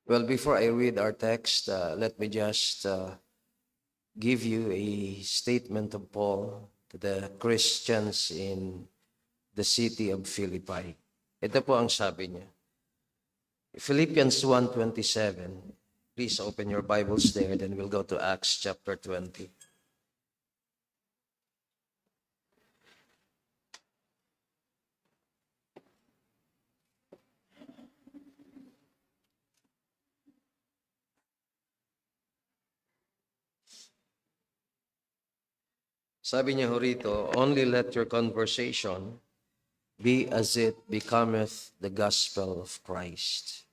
Well, before I read our text, let me just give you a statement of Paul to the Christians in the city of Philippi. Ito po ang sabi niya. Philippians 1:27. Please open your Bibles there, then we'll go to Acts chapter 20. Sabi niya ho rito, only let your conversation be as it becometh the gospel of Christ.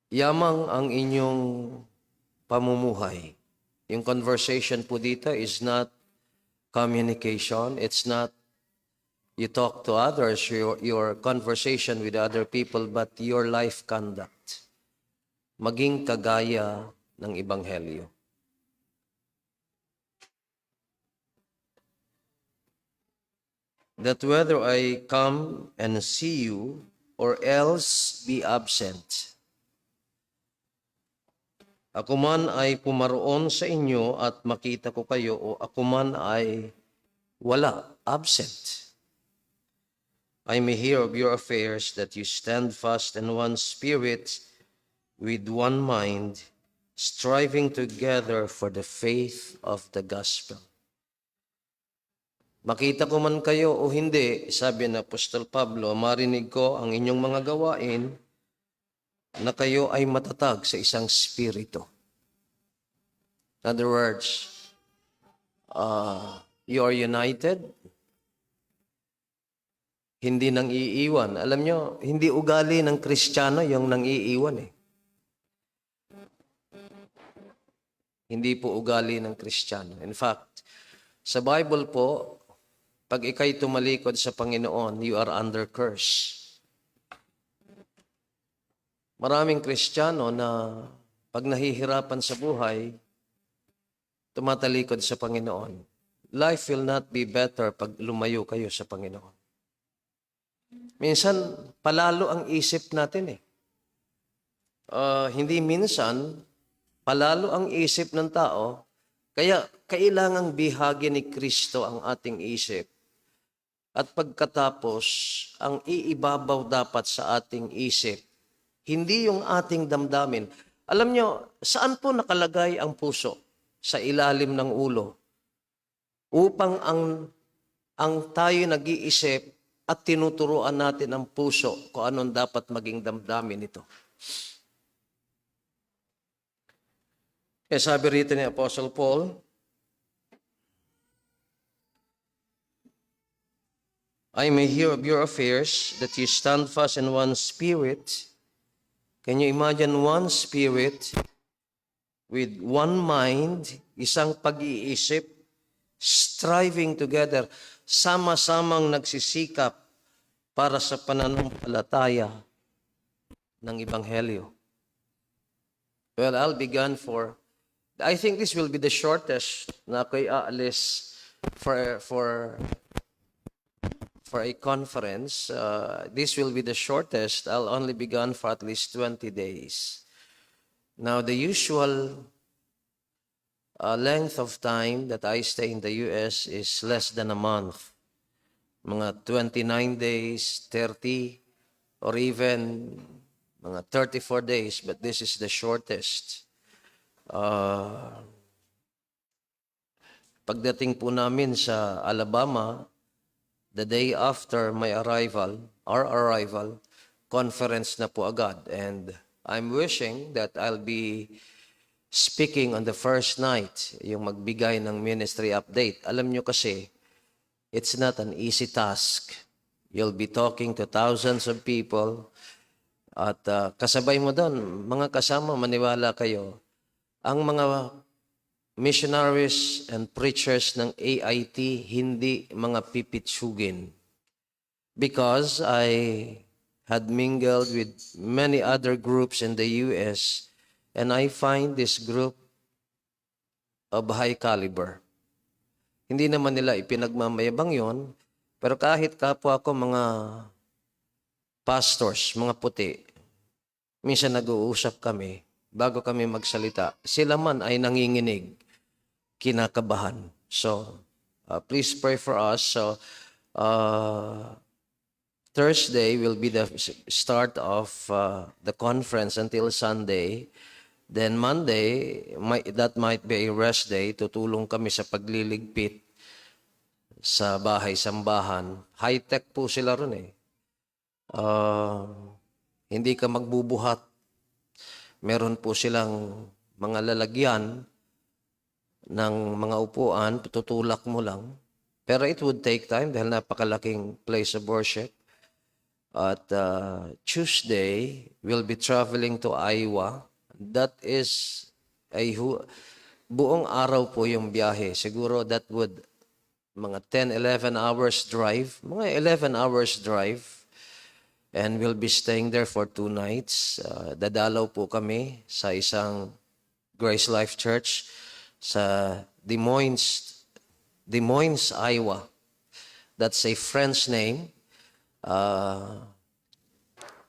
Yamang ang inyong pamumuhay. Yung conversation po dito is not communication. It's not you talk to others, your conversation with other people, but your life conduct. Maging kagaya ng Ebanghelyo. That whether I come and see you or else be absent, ako man ay pumaroon sa inyo at makita ko kayo o ako man ay wala, absent. I may hear of your affairs, that you stand fast in one spirit, with one mind, striving together for the faith of the gospel. Makita ko man kayo o hindi, sabi ng Apostol Pablo, marinig ko ang inyong mga gawain na kayo ay matatag sa isang spirito. In other words, you are united, hindi nang iiwan. Alam nyo, hindi ugali ng Kristiyano yung nang iiwan eh. Hindi po ugali ng Kristiyano. In fact, sa Bible po, pag ikay tumalikod sa Panginoon, you are under curse. Maraming Kristiyano na pag nahihirapan sa buhay, tumatalikod sa Panginoon. Life will not be better pag lumayo kayo sa Panginoon. Minsan, palalo ang isip natin eh. Hindi minsan, palalo ang isip ng tao, kaya kailangang bihagi ni Kristo ang ating isip. At pagkatapos, ang iibabaw dapat sa ating isip, hindi yung ating damdamin. Alam nyo, saan po nakalagay ang puso? Sa ilalim ng ulo. Upang ang tayo nag-iisip at tinuturuan natin ang puso kung anong dapat maging damdamin nito. Kaya sabi rito ni Apostle Paul, I may hear of your affairs, that you stand fast in one spirit. Can you imagine one spirit with one mind, isang pag-iisip, striving together, sama-samang nagsisikap para sa pananampalataya ng Ebanghelyo? Well, I think this will be the shortest na ako'y aalis for a conference. This will be the shortest. I'll only be gone for at least 20 days. Now, the usual length of time that I stay in the U.S. is less than a month. Mga 29 days, 30, or even mga 34 days, but this is the shortest. Pagdating po namin sa Alabama, the day after our arrival, conference na po agad. And I'm wishing that I'll be speaking on the first night, yung magbigay ng ministry update. Alam nyo kasi, it's not an easy task. You'll be talking to thousands of people. At kasabay mo doon, mga kasama, maniwala kayo, ang mga missionaries and preachers ng AIT, hindi mga pipitsugin. Because I had mingled with many other groups in the U.S., and I find this group of high caliber. Hindi naman nila ipinagmamayabang yon, pero kahit kapwa ko mga pastors, mga puti, minsan nag-uusap kami, bago kami magsalita, sila man ay nanginginig, kinakabahan. So, please pray for us. So, Thursday will be the start of the conference until Sunday. Then Monday, that might be a rest day. Tutulong kami sa pagliligpit sa bahay-sambahan. High-tech po sila ron eh. Hindi ka magbubuhat. Meron po silang mga lalagyan ng mga upuan, tutulak mo lang. Pero it would take time dahil napakalaking place of worship. At Tuesday, we'll be traveling to Iowa. That is buong araw po yung biyahe. Siguro that would mga 10, 11 hours drive. Mga 11 hours drive. And we'll be staying there for 2 nights. Dadalaw po kami sa isang Grace Life Church sa Des Moines, Iowa. That's a French name.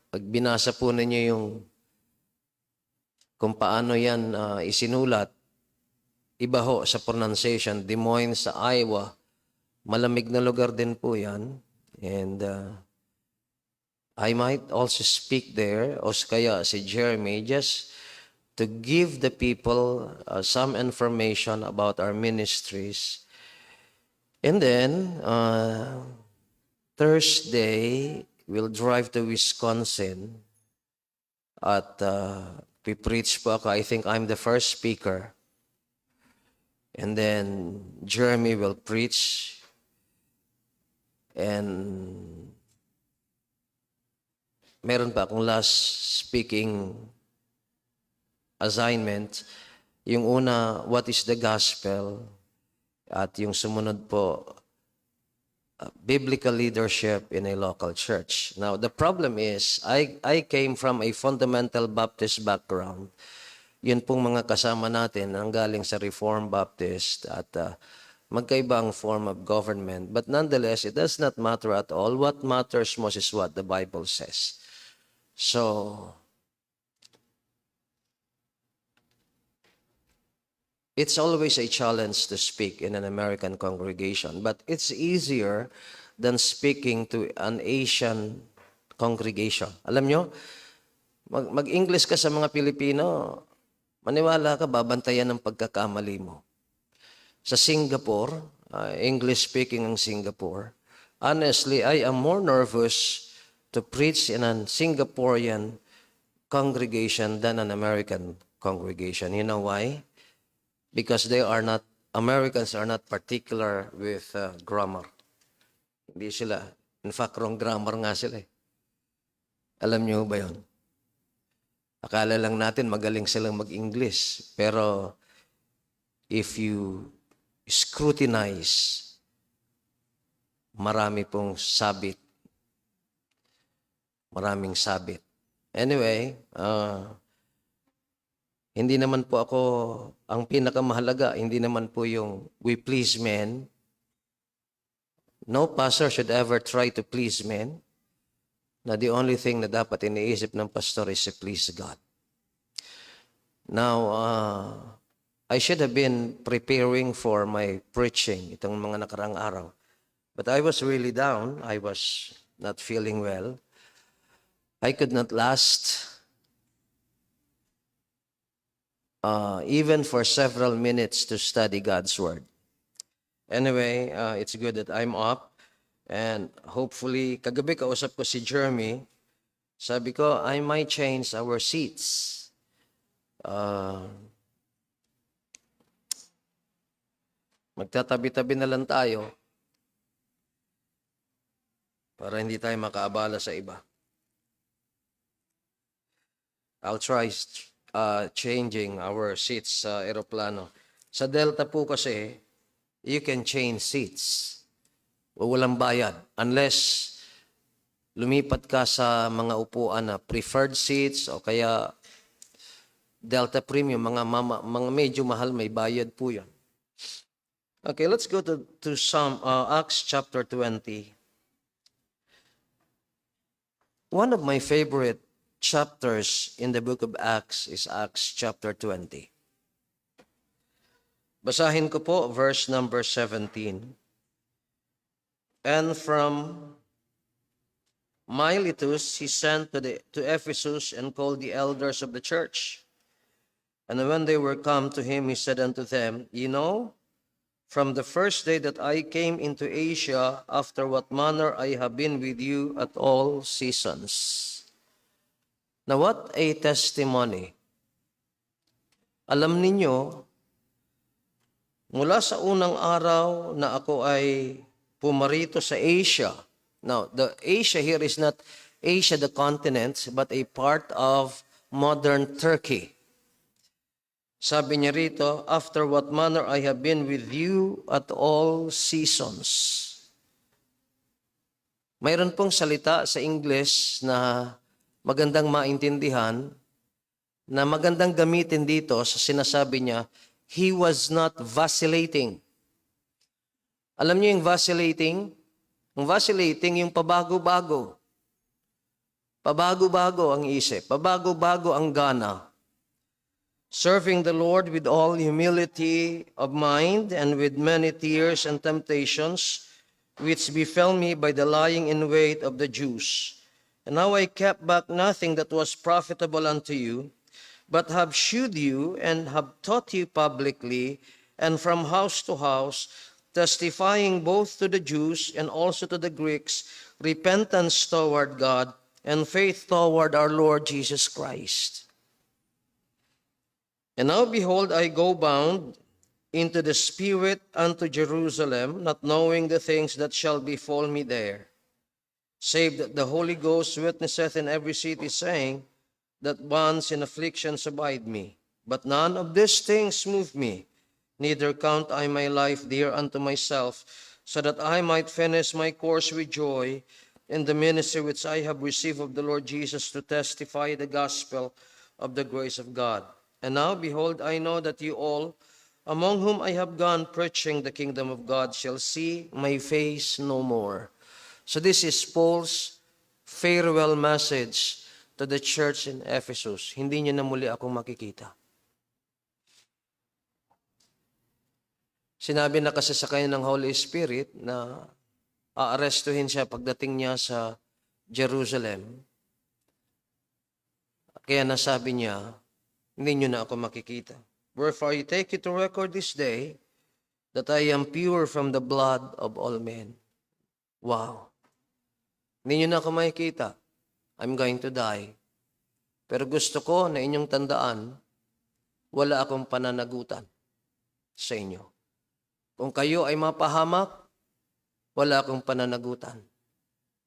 Pag binasa po ninyo yung kung paano yan isinulat, iba ho sa pronunciation, Des Moines sa Iowa. Malamig na lugar din po yan. And I might also speak there, o kaya si Jeremy, just to give the people some information about our ministries. And then, Thursday, we'll drive to Wisconsin at preach po ako. I think I'm the first speaker. And then Jeremy will preach. And meron pa akong last speaking assignment. Yung una, what is the gospel? At yung sumunod po, biblical leadership in a local church. Now, the problem is, I came from a fundamental Baptist background. Yun pong mga kasama natin ang galing sa Reformed Baptist at magkaibang form of government. But nonetheless, it does not matter at all. What matters most is what the Bible says. So, it's always a challenge to speak in an American congregation, but it's easier than speaking to an Asian congregation. Alam nyo, mag-English ka sa mga Pilipino, maniwala ka, babantayan ng pagkakamali mo. Sa Singapore, English-speaking ang Singapore, honestly, I am more nervous to preach in a Singaporean congregation than an American congregation. You know why? Because Americans are not particular with grammar. Hindi sila. In fact, wrong grammar nga sila eh. Alam niyo ba yun? Akala lang natin magaling silang mag-English. Pero if you scrutinize, marami pong sabit. Maraming sabit. Anyway, hindi naman po ako ang pinakamahalaga, hindi naman po yung we please men. No pastor should ever try to please men. Na the only thing na dapat iniisip ng pastor is to please God. Now, I should have been preparing for my preaching itong mga nakarang araw. But I was really down. I was not feeling well. I could not last even for several minutes to study God's Word. Anyway, it's good that I'm up. And hopefully, kagabi kausap ko si Jeremy. Sabi ko, I might change our seats. Magtatabi-tabi na lang tayo para hindi tayo makaabala sa iba. I'll try changing our seats sa aeroplano. Sa Delta po kasi, you can change seats. Walang bayad. Unless lumipat ka sa mga upuan na preferred seats o kaya Delta Premium, mga medyo mahal, may bayad po yan. Okay, let's go to Acts chapter 20. One of my favorite chapters in the book of Acts is Acts chapter 20. Basahin ko po verse number 17. And from Miletus he sent to Ephesus and called the elders of the church. And when they were come to him, he said unto them, Ye know, from the first day that I came into Asia, after what manner I have been with you at all seasons. Now what a testimony. Alam ninyo, mula sa unang araw na ako ay pumarito sa Asia. Now, the Asia here is not Asia the continent, but a part of modern Turkey. Sabi niya rito, after what manner I have been with you at all seasons. Mayroon pong salita sa English na magandang maintindihan, na magandang gamitin dito sa sinasabi niya, he was not vacillating. Alam niyo yung vacillating? Yung vacillating, yung pabago-bago. Pabago-bago ang isip, pabago-bago ang gana. Serving the Lord with all humility of mind and with many tears and temptations, which befell me by the lying in wait of the Jews. And now I kept back nothing that was profitable unto you, but have shewed you and have taught you publicly, and from house to house, testifying both to the Jews and also to the Greeks, repentance toward God and faith toward our Lord Jesus Christ. And now behold, I go bound into the Spirit unto Jerusalem, not knowing the things that shall befall me there, save that the Holy Ghost witnesseth in every city, saying, that bonds and afflictions abide me. But none of these things move me, neither count I my life dear unto myself, so that I might finish my course with joy in the ministry which I have received of the Lord Jesus, to testify the gospel of the grace of God. And now, behold, I know that you all, among whom I have gone preaching the kingdom of God, shall see my face no more. So this is Paul's farewell message to the church in Ephesus. Hindi niyo na muli akong makikita. Sinabi na kasi sa kanya ng Holy Spirit na aarestuhin siya pagdating niya sa Jerusalem. Kaya nasabi niya, hindi niyo na ako makikita. Wherefore I take it to record this day that I am pure from the blood of all men. Wow. Hindi niyo na ako makikita. I'm going to die. Pero gusto ko na inyong tandaan, wala akong pananagutan sa inyo. Kung kayo ay mapahamak, wala akong pananagutan.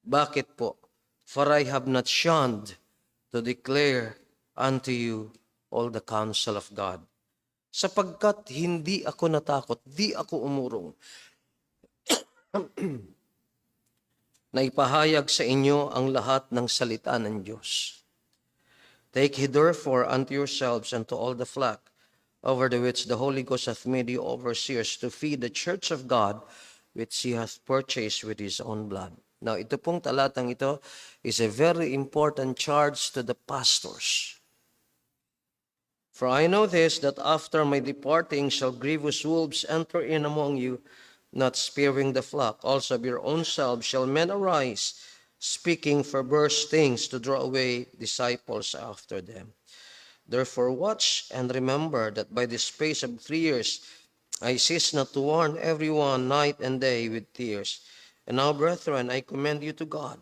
Bakit po? For I have not shunned to declare unto you all the counsel of God. Sapagkat hindi ako natakot, di ako umurong, na ipahayag sa inyo ang lahat ng salita ng Diyos. Take heed therefore unto yourselves and to all the flock, over the which the Holy Ghost hath made you overseers, to feed the church of God, which he hath purchased with his own blood. Now, ito pong talatang ito is a very important charge to the pastors. For I know this, that after my departing shall grievous wolves enter in among you, not sparing the flock. Also of your own selves shall men arise, speaking perverse things, to draw away disciples after them. Therefore watch and remember that by the space of 3 years I cease not to warn everyone night and day with tears. And now, brethren, I commend you to God,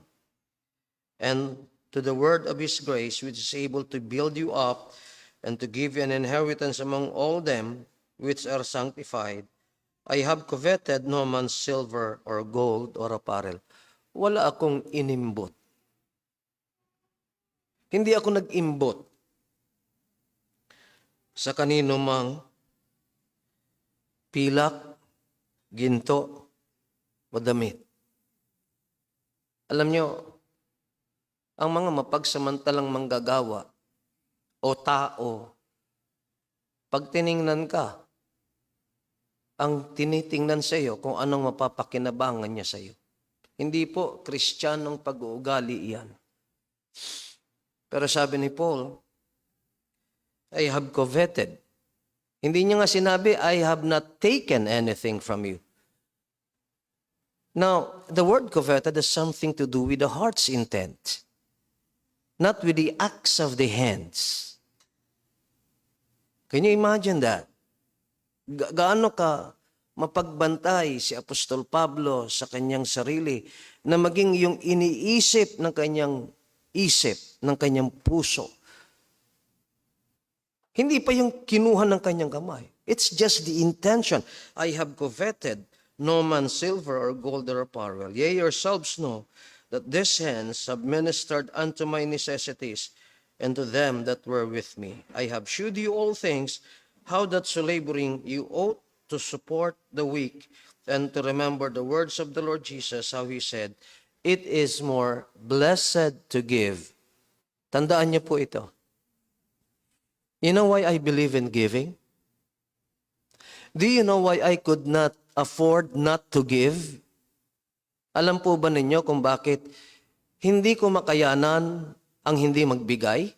and to the word of his grace, which is able to build you up, and to give you an inheritance among all them which are sanctified. I have coveted no man's silver or gold or apparel. Wala akong inimbot. Hindi ako nag-imbot sa kanino mang pilak, ginto, o damit. Alam nyo, ang mga mapagsamantalang manggagawa o tao, pag tiningnan ka, ang tinitingnan sa iyo kung anong mapapakinabangan niya sa iyo. Hindi po Kristiyanong pag-uugali iyan. Pero sabi ni Paul, I have coveted. Hindi niya nga sinabi, I have not taken anything from you. Now, the word coveted has something to do with the heart's intent, not with the acts of the hands. Can you imagine that? Gaano ka mapagbantay si Apostol Pablo sa kanyang sarili na maging yung iniisip ng kanyang isip, ng kanyang puso. Hindi pa yung kinuha ng kanyang kamay. It's just the intention. I have coveted no man's silver or gold or apparel. Ye yourselves know that these hands have ministered unto my necessities and to them that were with me. I have shewed you all things, how that so laboring you ought to support the weak and to remember the words of the Lord Jesus, how he said, it is more blessed to give. Tandaan niyo po ito. You know why I believe in giving? Do you know why I could not afford not to give? Alam po ba ninyo kung bakit hindi ko makayanan ang hindi magbigay?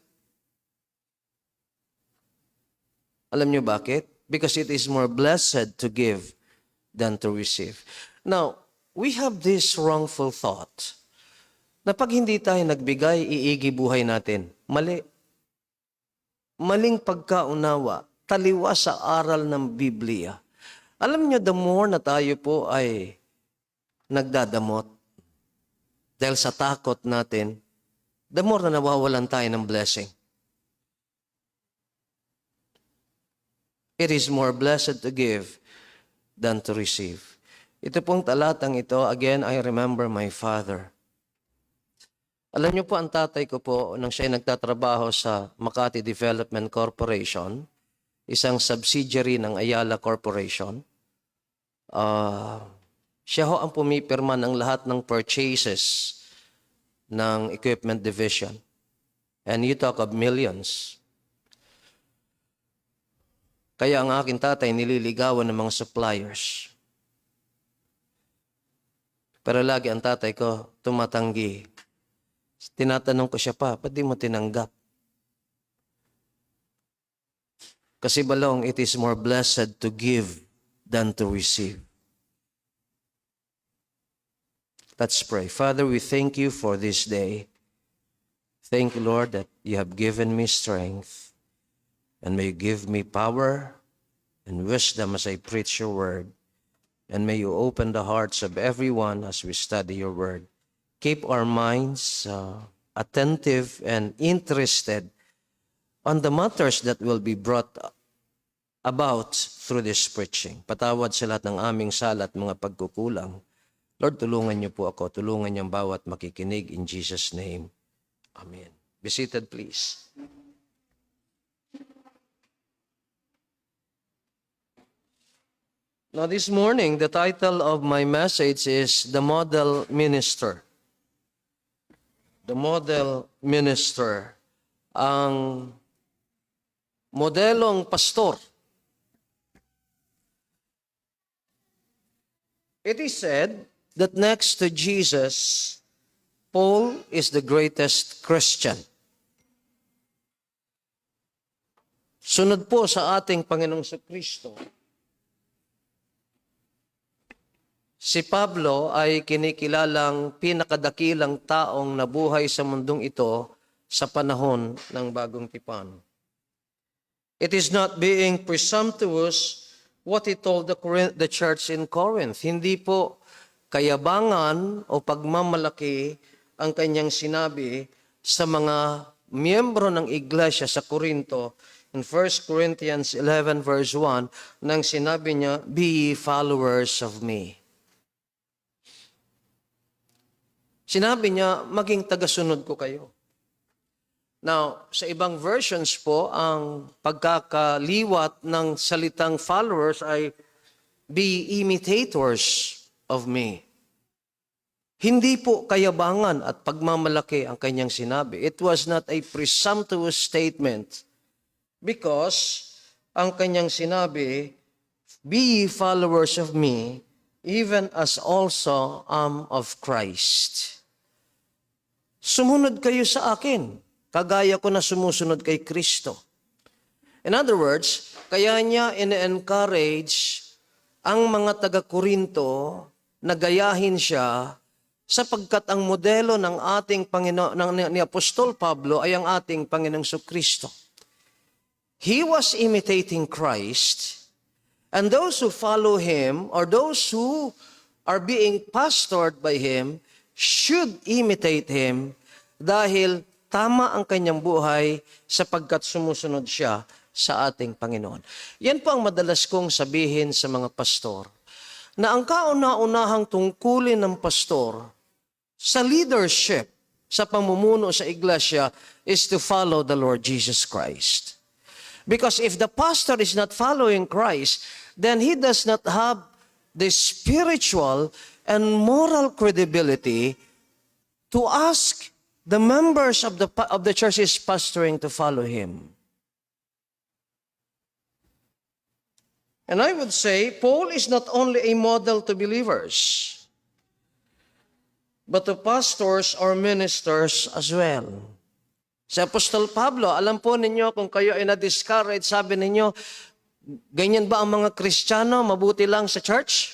Alam niyo bakit? Because it is more blessed to give than to receive. Now, we have this wrongful thought na pag hindi tayo nagbigay, iigi buhay natin. Mali. Maling pagkaunawa, taliwa sa aral ng Biblia. Alam niyo, the more na tayo po ay nagdadamot dahil sa takot natin, the more na nawawalan tayo ng blessing. It is more blessed to give than to receive. Ito pong talatang ito, again, I remember my father. Alam niyo po, ang tatay ko po, nang siya nagtatrabaho sa Makati Development Corporation, isang subsidiary ng Ayala Corporation, siya ho ang pumipirma ng lahat ng purchases ng Equipment Division. And you talk of millions. Kaya ang aking tatay nililigawan ng mga suppliers. Pero lagi ang tatay ko tumatanggi. Tinatanong ko siya pa, ba't di mo tinanggap? Kasi balong, it is more blessed to give than to receive. Let's pray. Father, we thank you for this day. Thank you, Lord, that you have given me strength. And may you give me power and wisdom as I preach your word. And may you open the hearts of everyone as we study your word. Keep our minds attentive and interested on the matters that will be brought about through this preaching. Patawad sa lahat ng aming sala at mga pagkukulang. Lord, tulungan niyo po ako. Tulungan niyo ang bawat makikinig in Jesus' name. Amen. Be seated, please. Now this morning, the title of my message is The Model Minister. The Model Minister. Ang modelong pastor. It is said that next to Jesus, Paul is the greatest Christian. Sunod po sa ating Panginoong Kristo, si Pablo ay kinikilalang pinakadakilang taong nabuhay sa mundong ito sa panahon ng Bagong Tipan. It is not being presumptuous what he told the church in Corinth. Hindi po kayabangan o pagmamalaki ang kanyang sinabi sa mga miyembro ng iglesia sa Corinto in 1 Corinthians 11 verse 1 nang sinabi niya, "Be ye followers of me." Sinabi niya, maging tagasunod ko kayo. Now, sa ibang versions po, ang pagkakaliwat ng salitang followers ay be imitators of me. Hindi po kayabangan at pagmamalaki ang kanyang sinabi. It was not a presumptuous statement because ang kanyang sinabi, be ye followers of me, even as also am of Christ. Sumunod kayo sa akin. kagaya ko na sumusunod kay Kristo. In other words, kaya niya in-encourage ang mga taga-Korinto na gayahin siya sapagkat ang modelo ng ating ni Apostol Pablo ay ang ating Panginoong Kristo. He was imitating Christ, and those who follow him or those who are being pastored by him should imitate him dahil tama ang kanyang buhay sapagkat sumusunod siya sa ating Panginoon. Yan po ang madalas kong sabihin sa mga pastor, na ang kauna-unahang tungkulin ng pastor sa leadership, sa pamumuno sa iglesia, is to follow the Lord Jesus Christ. Because if the pastor is not following Christ, then he does not have the spiritual and moral credibility to ask the members of the church he's pastoring to follow him. And I would say, Paul is not only a model to believers, but to pastors or ministers as well. Si Apostol Pablo, alam po ninyo kung kayo ay na-discourage, sabi ninyo, ganyan ba ang mga Kristiyano, mabuti lang sa church?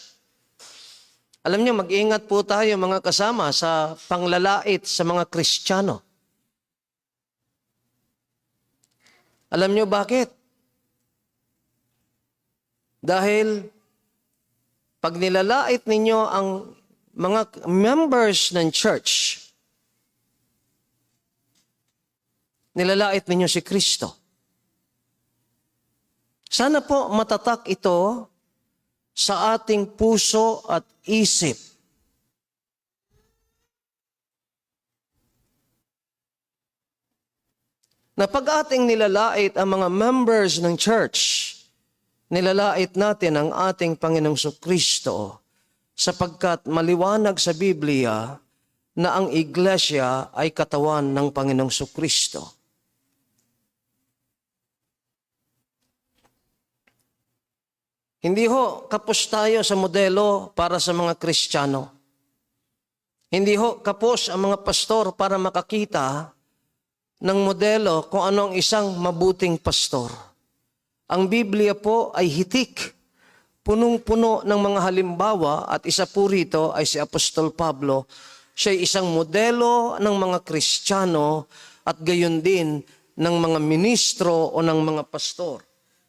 Alam niyo, mag-ingat po tayo mga kasama sa panglalait sa mga Kristiyano. Alam niyo bakit? Dahil pag nilalait ninyo ang mga members ng church, nilalait ninyo si Kristo. Sana po matatak ito sa ating puso at isip. Na pag ating nilalait ang mga members ng church, nilalait natin ang ating Panginoong Kristo sapagkat maliwanag sa Biblia na ang iglesia ay katawan ng Panginoong Kristo. Hindi ho kapos tayo sa modelo para sa mga Kristiyano. Hindi ho kapos ang mga pastor para makakita ng modelo kung ano ang isang mabuting pastor. Ang Biblia po ay hitik, punong-puno ng mga halimbawa at isa po rito ay si Apostol Pablo. Siya ay isang modelo ng mga Kristiyano at gayon din ng mga ministro o ng mga pastor.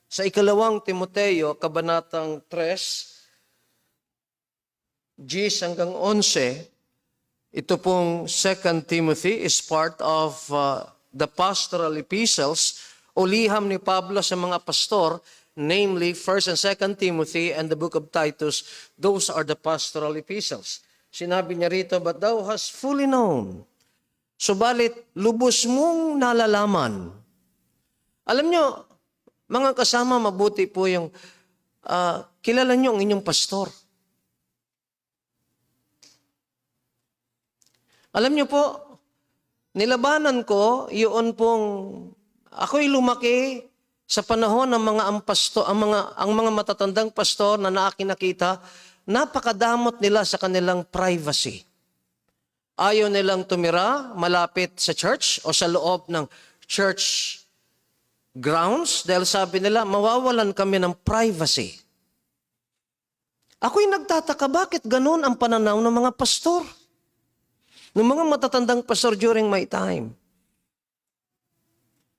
Sa ikalawang Timoteo, kabanatang 3, 10 hanggang 11, ito pong 2 Timothy is part of the pastoral epistles o liham ni Pablo sa mga pastor, namely 1 and 2 Timothy and the book of Titus. Those are the pastoral epistles. Sinabi niya rito, but thou hast fully known, subalit lubos mong nalalaman. Alam niyo, mga kasama, mabuti po yung kilala niyo ang inyong pastor. Alam niyo po, nilabanan ko yun pong ako'y lumaki sa panahon ng mga ang mga matatandang pastor na nakita, napakadamot nila sa kanilang privacy. Ayaw nilang tumira malapit sa church o sa loob ng church grounds dahil sabi nila, mawawalan kami ng privacy. Ako'y nagtataka, bakit ganun ang pananaw ng mga pastor? Ng mga matatandang pastor during my time.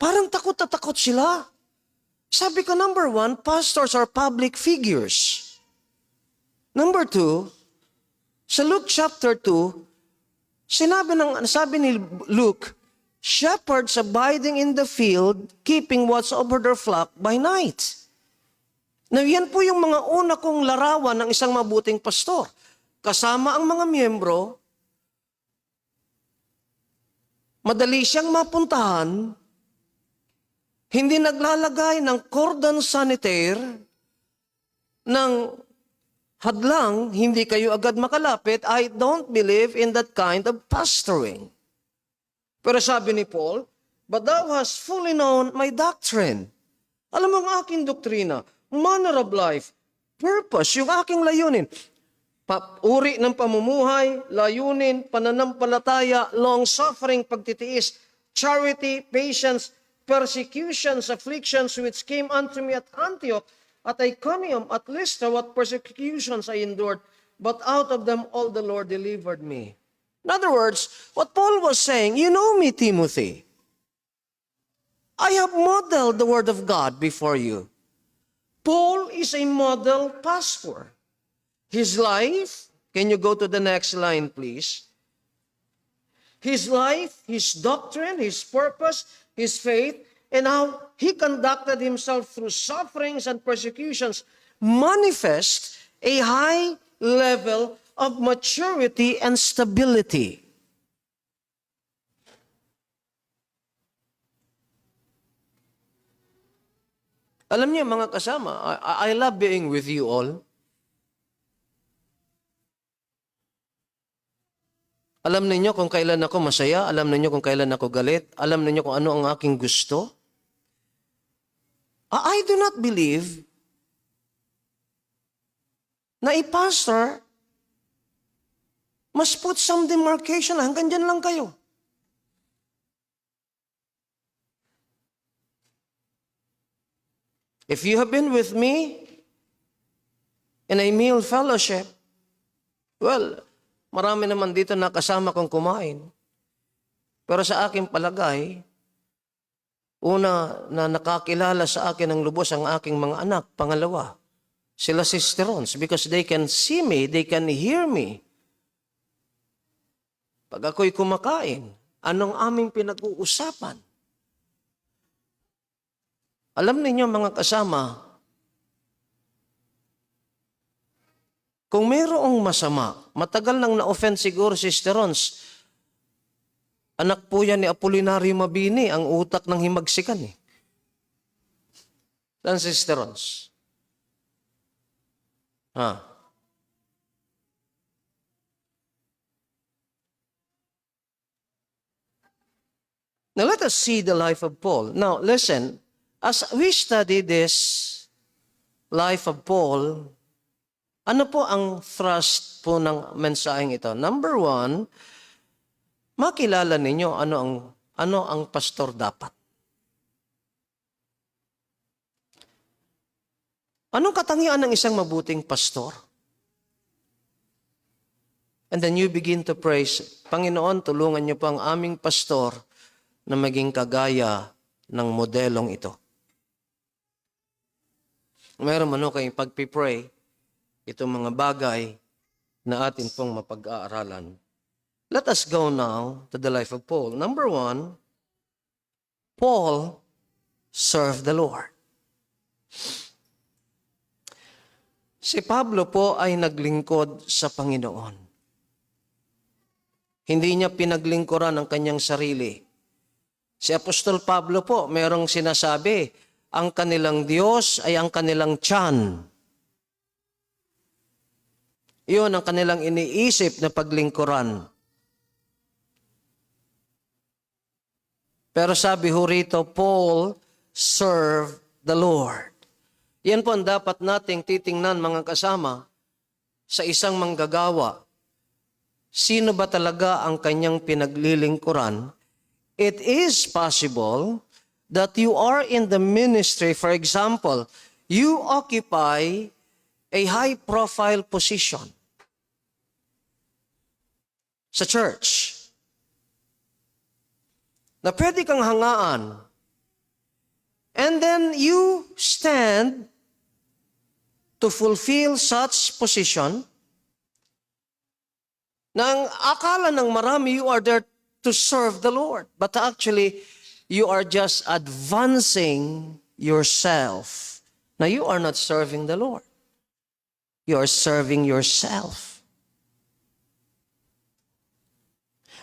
Parang takot na takot sila. Sabi ko, number 1, pastors are public figures. Number 2, sa Luke chapter 2, sabi ni Luke, shepherds abiding in the field, keeping watch over their flock by night. Now, yan po yung mga una kong larawan ng isang mabuting pastor. Kasama ang mga miyembro, madali siyang mapuntahan, hindi naglalagay ng cordon sanitaire, ng hadlang, hindi kayo agad makalapit. I don't believe in that kind of pastoring. Pero sabi ni Paul, but thou hast fully known my doctrine. Alam mo ang aking doktrina, manner of life, purpose, yung aking layunin. Uri ng pamumuhay, layunin, pananampalataya, long-suffering, pagtitiis, charity, patience, persecutions, afflictions, which came unto me at Antioch, at Iconium, at Lystra, what persecutions I endured, but out of them all the Lord delivered me. In other words, what Paul was saying, you know me, Timothy. I have modeled the Word of God before you. Paul is a model pastor. His life, can you go to the next line, please? His life, his doctrine, his purpose, his faith, and how he conducted himself through sufferings and persecutions manifest a high level of maturity and stability. Alam niyo mga kasama, I love being with you all. Alam niyo kung kailan ako masaya, alam niyo kung kailan ako galit, alam niyo kung ano ang aking gusto. I do not believe na pastor must put some demarcation, hanggang dyan lang kayo. If you have been with me in a meal fellowship, well, marami naman dito na kasama kong kumain. Pero sa aking palagay, una na nakakilala sa akin ng lubos ang aking mga anak. Pangalawa, sila sisterons because they can see me, they can hear me. Pag ako'y kumakain, anong aming pinag-uusapan? Alam ninyo mga kasama, kung mayroong masama, matagal nang na-offend siguro si Sisterons. Anak po yan ni Apolinario Mabini, ang utak ng himagsikan eh. Saan si Sisterons? Now let us see the life of Paul. Now listen, as we study this life of Paul, ano po ang thrust po ng mensaheng ito? Number one, makilala ninyo ano ang pastor dapat. Anong katangian ng isang mabuting pastor? And then you begin to praise, Panginoon, tulungan niyo po ang aming pastor na maging kagaya ng modelong ito. Meron kayong pagpipray, itong mga bagay na atin pong mapag-aaralan. Let us go now to the life of Paul. Number one, Paul served the Lord. Si Pablo po ay naglingkod sa Panginoon. Hindi niya pinaglingkuran ang kanyang sarili. Si Apostol Pablo po, mayroong sinasabi, ang kanilang Diyos ay ang kanilang tiyan. Iyon ang kanilang iniisip na paglingkuran. Pero sabi ho rito, Paul served the Lord. Yan po ang dapat nating titingnan mga kasama sa isang manggagawa. Sino ba talaga ang kanyang pinaglilingkuran? It is possible that you are in the ministry, for example, you occupy a high-profile position sa church na pwede kang hangaan. And then you stand to fulfill such position na ang akala ng marami, you are there to serve the Lord. But actually, you are just advancing yourself. Now, you are not serving the Lord. You are serving yourself.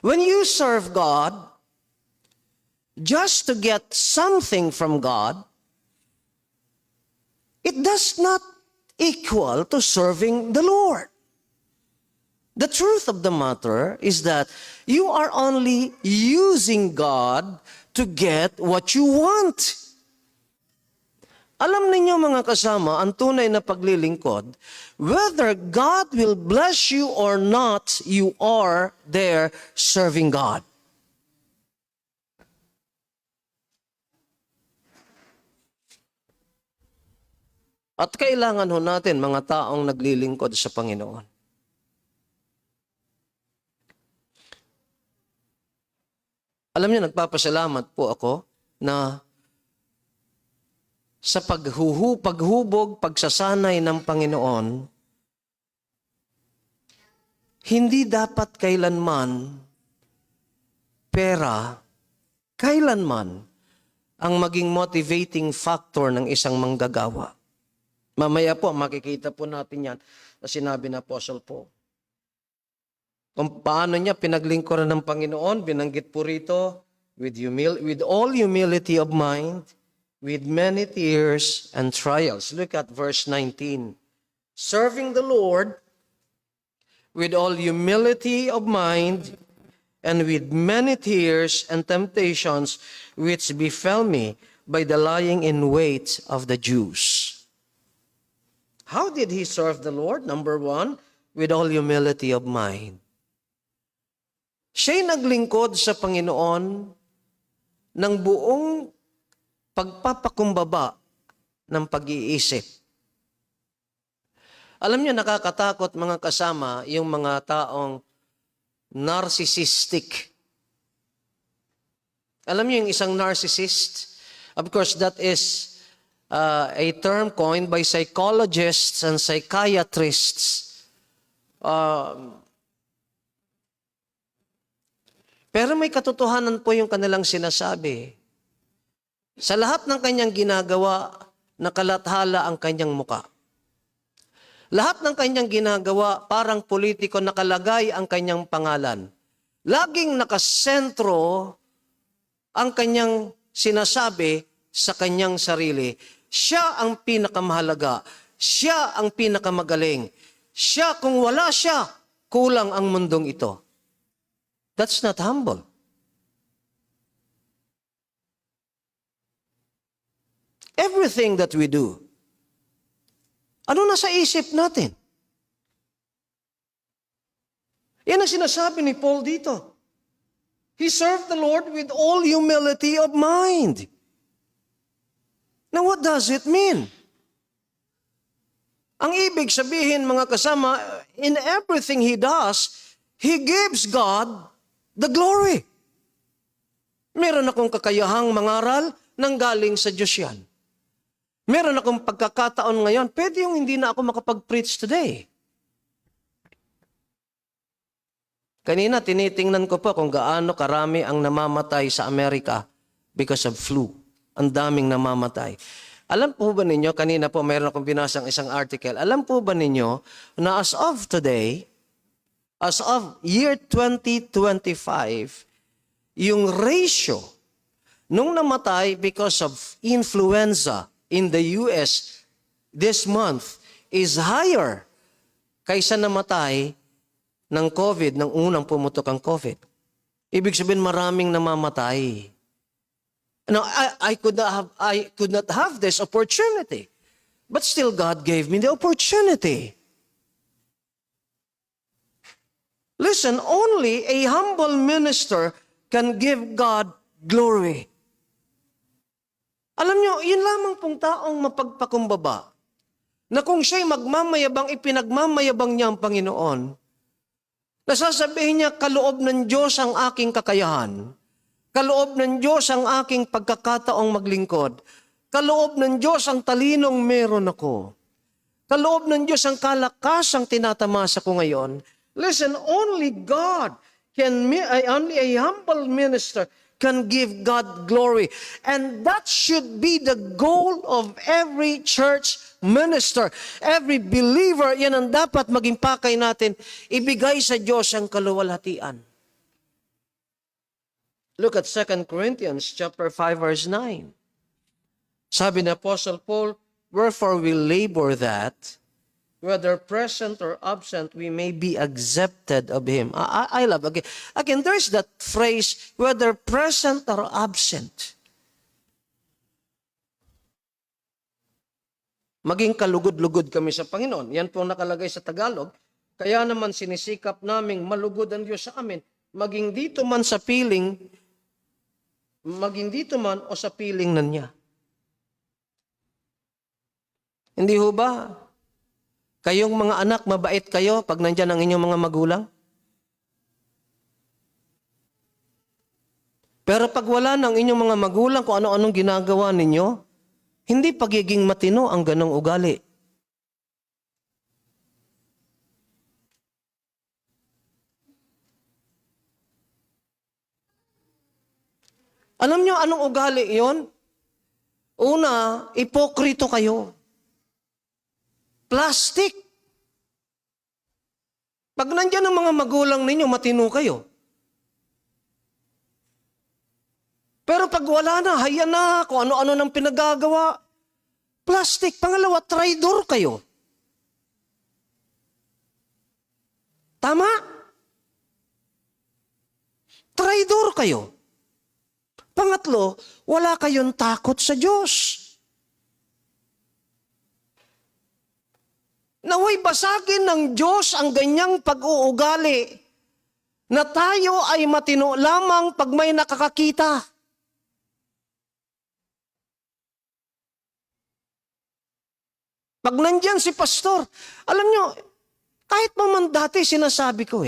When you serve God, just to get something from God, it does not equal to serving the Lord. The truth of the matter is that you are only using God to get what you want. Alam ninyo mga kasama, ang tunay na paglilingkod, whether God will bless you or not, you are there serving God. At kailangan ho natin mga taong naglilingkod sa Panginoon. Alam niyo, nagpapasalamat po ako na sa paghubog, pagsasanay ng Panginoon, hindi dapat kailanman pera, kailanman ang maging motivating factor ng isang manggagawa. Mamaya po, makikita po natin yan na sinabi na Apostle Paul. Kung paano niya pinaglingkuran ng Panginoon, binanggit po rito, with all humility of mind, with many tears and trials. Look at verse 19. Serving the Lord with all humility of mind and with many tears and temptations which befell me by the lying in wait of the Jews. How did he serve the Lord? Number one, with all humility of mind. Siya'y naglingkod sa Panginoon ng buong pagpapakumbaba ng pag-iisip. Alam niyo, nakakatakot mga kasama yung mga taong narcissistic. Alam niyo yung isang narcissist? Of course, that is a term coined by psychologists and psychiatrists. Pero may katotohanan po yung kanilang sinasabi. Sa lahat ng kanyang ginagawa, nakalathala ang kanyang muka. Lahat ng kanyang ginagawa, parang politiko, nakalagay ang kanyang pangalan. Laging nakasentro ang kanyang sinasabi sa kanyang sarili. Siya ang pinakamahalaga. Siya ang pinakamagaling. Siya, kung wala siya, kulang ang mundong ito. That's not humble. Everything that we do, ano nasa isip natin? Yan ang sinasabi ni Paul dito. He served the Lord with all humility of mind. Now what does it mean? Ang ibig sabihin, mga kasama, in everything he does, he gives God the glory. Meron akong kakayahang mangaral nang galing sa Diyos yan. Meron akong pagkakataon ngayon, pwede yung hindi na ako makapag-preach today. Kanina, tinitingnan ko po kung gaano karami ang namamatay sa Amerika because of flu. Ang daming namamatay. Alam po ba ninyo, kanina po meron akong binasang isang article, alam po ba ninyo na as of today, as of year 2025, yung ratio nung namatay because of influenza in the US this month is higher kaysa namatay ng COVID nang unang pumutok ang COVID. Ibig sabihin maraming namamatay. Now, I could not have this opportunity, but still God gave me the opportunity. Listen, only a humble minister can give God glory. Alam nyo, yun lamang pong taong mapagpakumbaba na kung siya'y magmamayabang, ipinagmamayabang niya ang Panginoon, nasasabihin niya, kaloob ng Diyos ang aking kakayahan, kaloob ng Diyos ang aking pagkakataong maglingkod, kaloob ng Diyos ang talinong meron ako, kaloob ng Diyos ang kalakasang tinatamasa ko ngayon. Listen, only God only a humble minister can give God glory. And that should be the goal of every church minister. Every believer, yan ang dapat maging pakay natin, ibigay sa Diyos ang kaluwalhatian. Look at 2 Corinthians chapter 5 verse 9. Sabi ni Apostle Paul, wherefore we labor that, whether present or absent, we may be accepted of Him. I love, again, there's that phrase, whether present or absent. Maging kalugod-lugod kami sa Panginoon. Yan po nakalagay sa Tagalog. Kaya naman sinisikap naming malugod ang Diyos sa amin. Maging dito man sa piling, maging dito man o sa piling na niya. Hindi ho ba? Kayong mga anak, mabait kayo pag nandyan ang inyong mga magulang? Pero pag wala ng inyong mga magulang kung ano-anong ginagawa ninyo, hindi pagiging matino ang ganong ugali. Alam nyo anong ugali yon? Una, ipokrito kayo. Plastic. Pag nandyan ang mga magulang ninyo, matino kayo. Pero pag wala na, haya na, kung ano-ano nang pinagagawa. Plastic. Pangalawa, traidor kayo. Tama? Traidor kayo. Pangatlo, wala kayong takot sa Diyos. Naway basagin ng Diyos ang ganyang pag-uugali na tayo ay matino lamang pag may nakakakita. Pag nandyan si pastor, alam nyo, kahit man dati sinasabi ko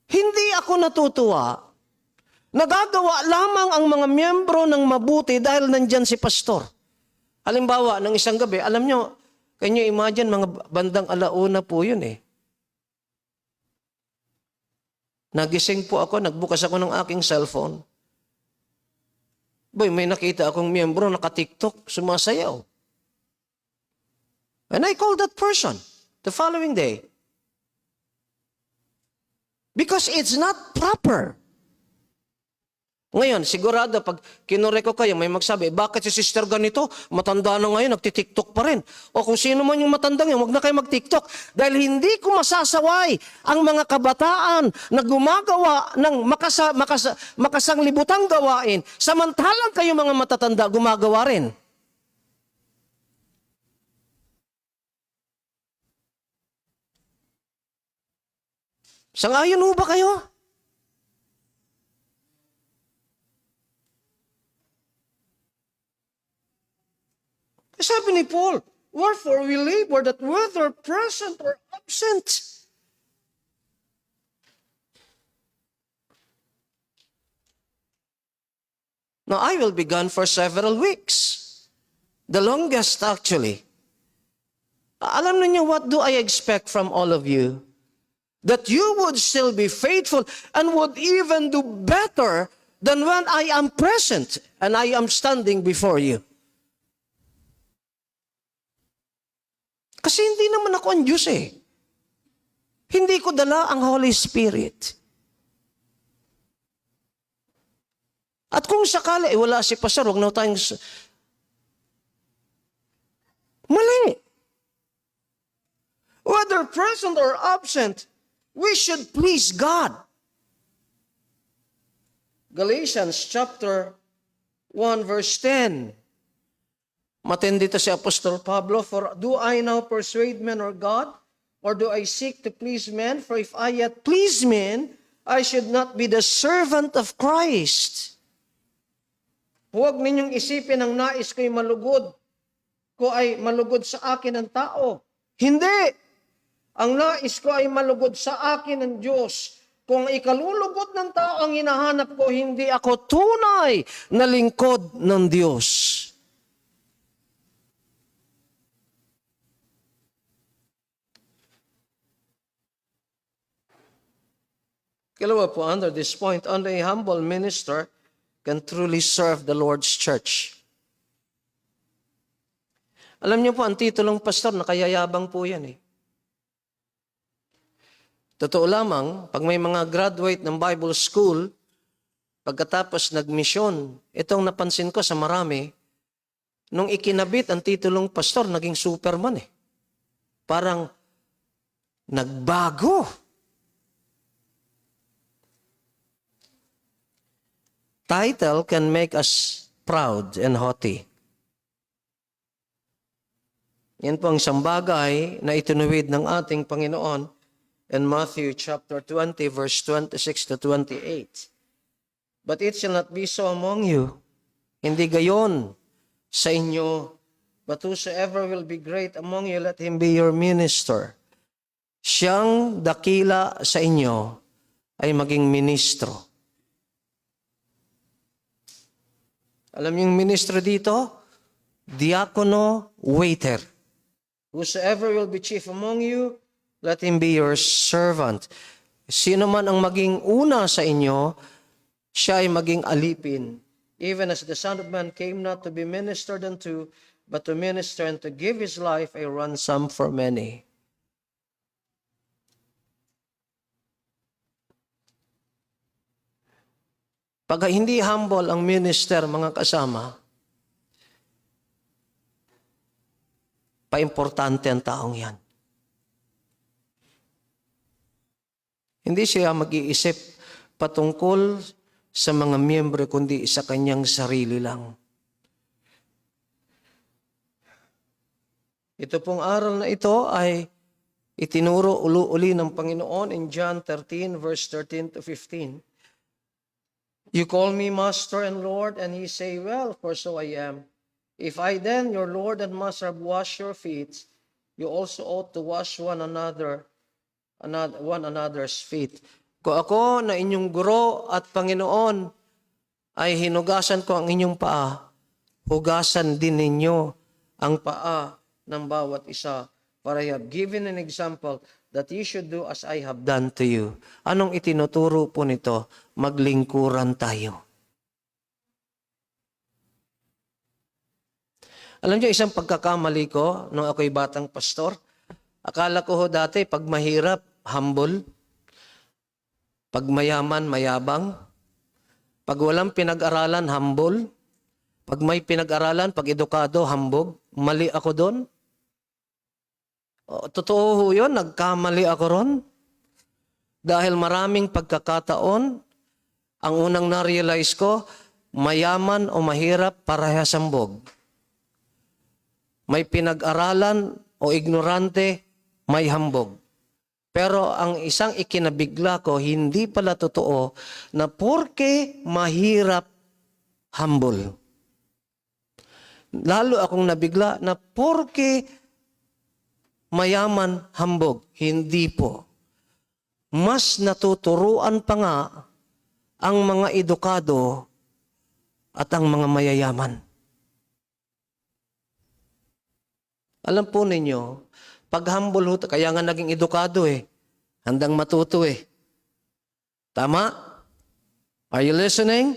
hindi ako natutuwa. Nagagawa lamang ang mga miyembro ng mabuti dahil nandyan si pastor. Halimbawa, ng isang gabi, alam nyo, can you imagine, mga bandang alauna po yun Nagising po ako, nagbukas ako ng aking cellphone. Boy, may nakita akong miyembro naka-TikTok, sumasayaw. And I called that person the following day. Because it's not proper. Ngayon, sigurado, pag kinure ko kayo, may magsabi, bakit si sister ganito? Matanda na ngayon, nagtitiktok pa rin. O kung sino man yung matandang yun, huwag na kayo magtiktok. Dahil hindi ko masasaway ang mga kabataan na gumagawa ng makasanglibutang gawain, samantalang kayo mga matatanda gumagawa rin. Sang-ayon ho ba kayo? Sabi ni Paul, wherefore we labor that whether present or absent. Now, I will be gone for several weeks. The longest, actually. Alam niyo what do I expect from all of you? That you would still be faithful and would even do better than when I am present and I am standing before you. Kasi hindi naman ako ang Diyos Hindi ko dala ang Holy Spirit. At kung sakali, wala si pastor, huwag na tayong... Mali. Whether present or absent, we should please God. Galatians chapter 1 verse 10. Matindi to si Apostol Pablo, for do I now persuade men or God? Or do I seek to please men? For if I yet please men, I should not be the servant of Christ. Huwag ninyong isipin ang nais ko'y malugod. Ko ay malugod sa akin ng tao. Hindi! Ang nais ko ay malugod sa akin ng Diyos. Kung ikalulugod ng tao ang hinahanap ko, hindi ako tunay na lingkod ng Diyos. Kalawa po, under this point, only a humble minister can truly serve the Lord's church. Alam niyo po, ang titulong pastor, nakayayabang po yan Totoo lamang, pag may mga graduate ng Bible school, pagkatapos nagmisyon, itong napansin ko sa marami, nung ikinabit ang titulong pastor, naging Superman Parang nagbago. Title can make us proud and haughty. Yan po ang isang bagay na itinuwid ng ating Panginoon in Matthew chapter 20, verse 26 to 28. But it shall not be so among you. Hindi gayon sa inyo. But whosoever will be great among you, let him be your minister. Siyang dakila sa inyo ay maging ministro. Alam niyo yung ministro dito? Diakono, waiter. Whosoever will be chief among you, let him be your servant. Sino man ang maging una sa inyo, siya ay maging alipin. Even as the Son of Man came not to be ministered unto, but to minister and to give his life a ransom for many. Pag hindi humble ang minister, mga kasama, paimportante ang taong yan. Hindi siya mag-iisip patungkol sa mga miyembro, kundi sa kanyang sarili lang. Ito pong aral na ito ay itinuro uli ng Panginoon in John 13, verse 13 to 15. You call me Master and Lord, and ye say, well, for so I am. If I then, your Lord and Master, have washed your feet, you also ought to wash one another's feet. Kung ako na inyong guro at Panginoon ay hinugasan ko ang inyong paa, hugasan din ninyo ang paa ng bawat isa. For I have given an example that you should do as I have done to you. Anong itinuturo po nito? Maglingkuran tayo. Alam niyo, isang pagkakamali ko nung ako'y batang pastor, akala ko ho dati, pag mahirap, humble. Pag mayaman, mayabang. Pag walang pinag-aralan, humble. Pag may pinag-aralan, pag edukado, hambog. Mali ako doon. Totoo ho yun, nagkamali ako ron. Dahil maraming pagkakataon, ang unang na-realize ko, mayaman o mahirap, parehas hambog. May pinag-aralan o ignorante, may hambog. Pero ang isang ikinabigla ko, hindi pala totoo na porke mahirap, humble. Lalo akong nabigla na porke mayaman, hambog. Hindi po. Mas natuturuan pa nga ang mga edukado at ang mga mayayaman. Alam po ninyo, pag humble, kaya nga naging edukado handang matuto Tama? Are you listening?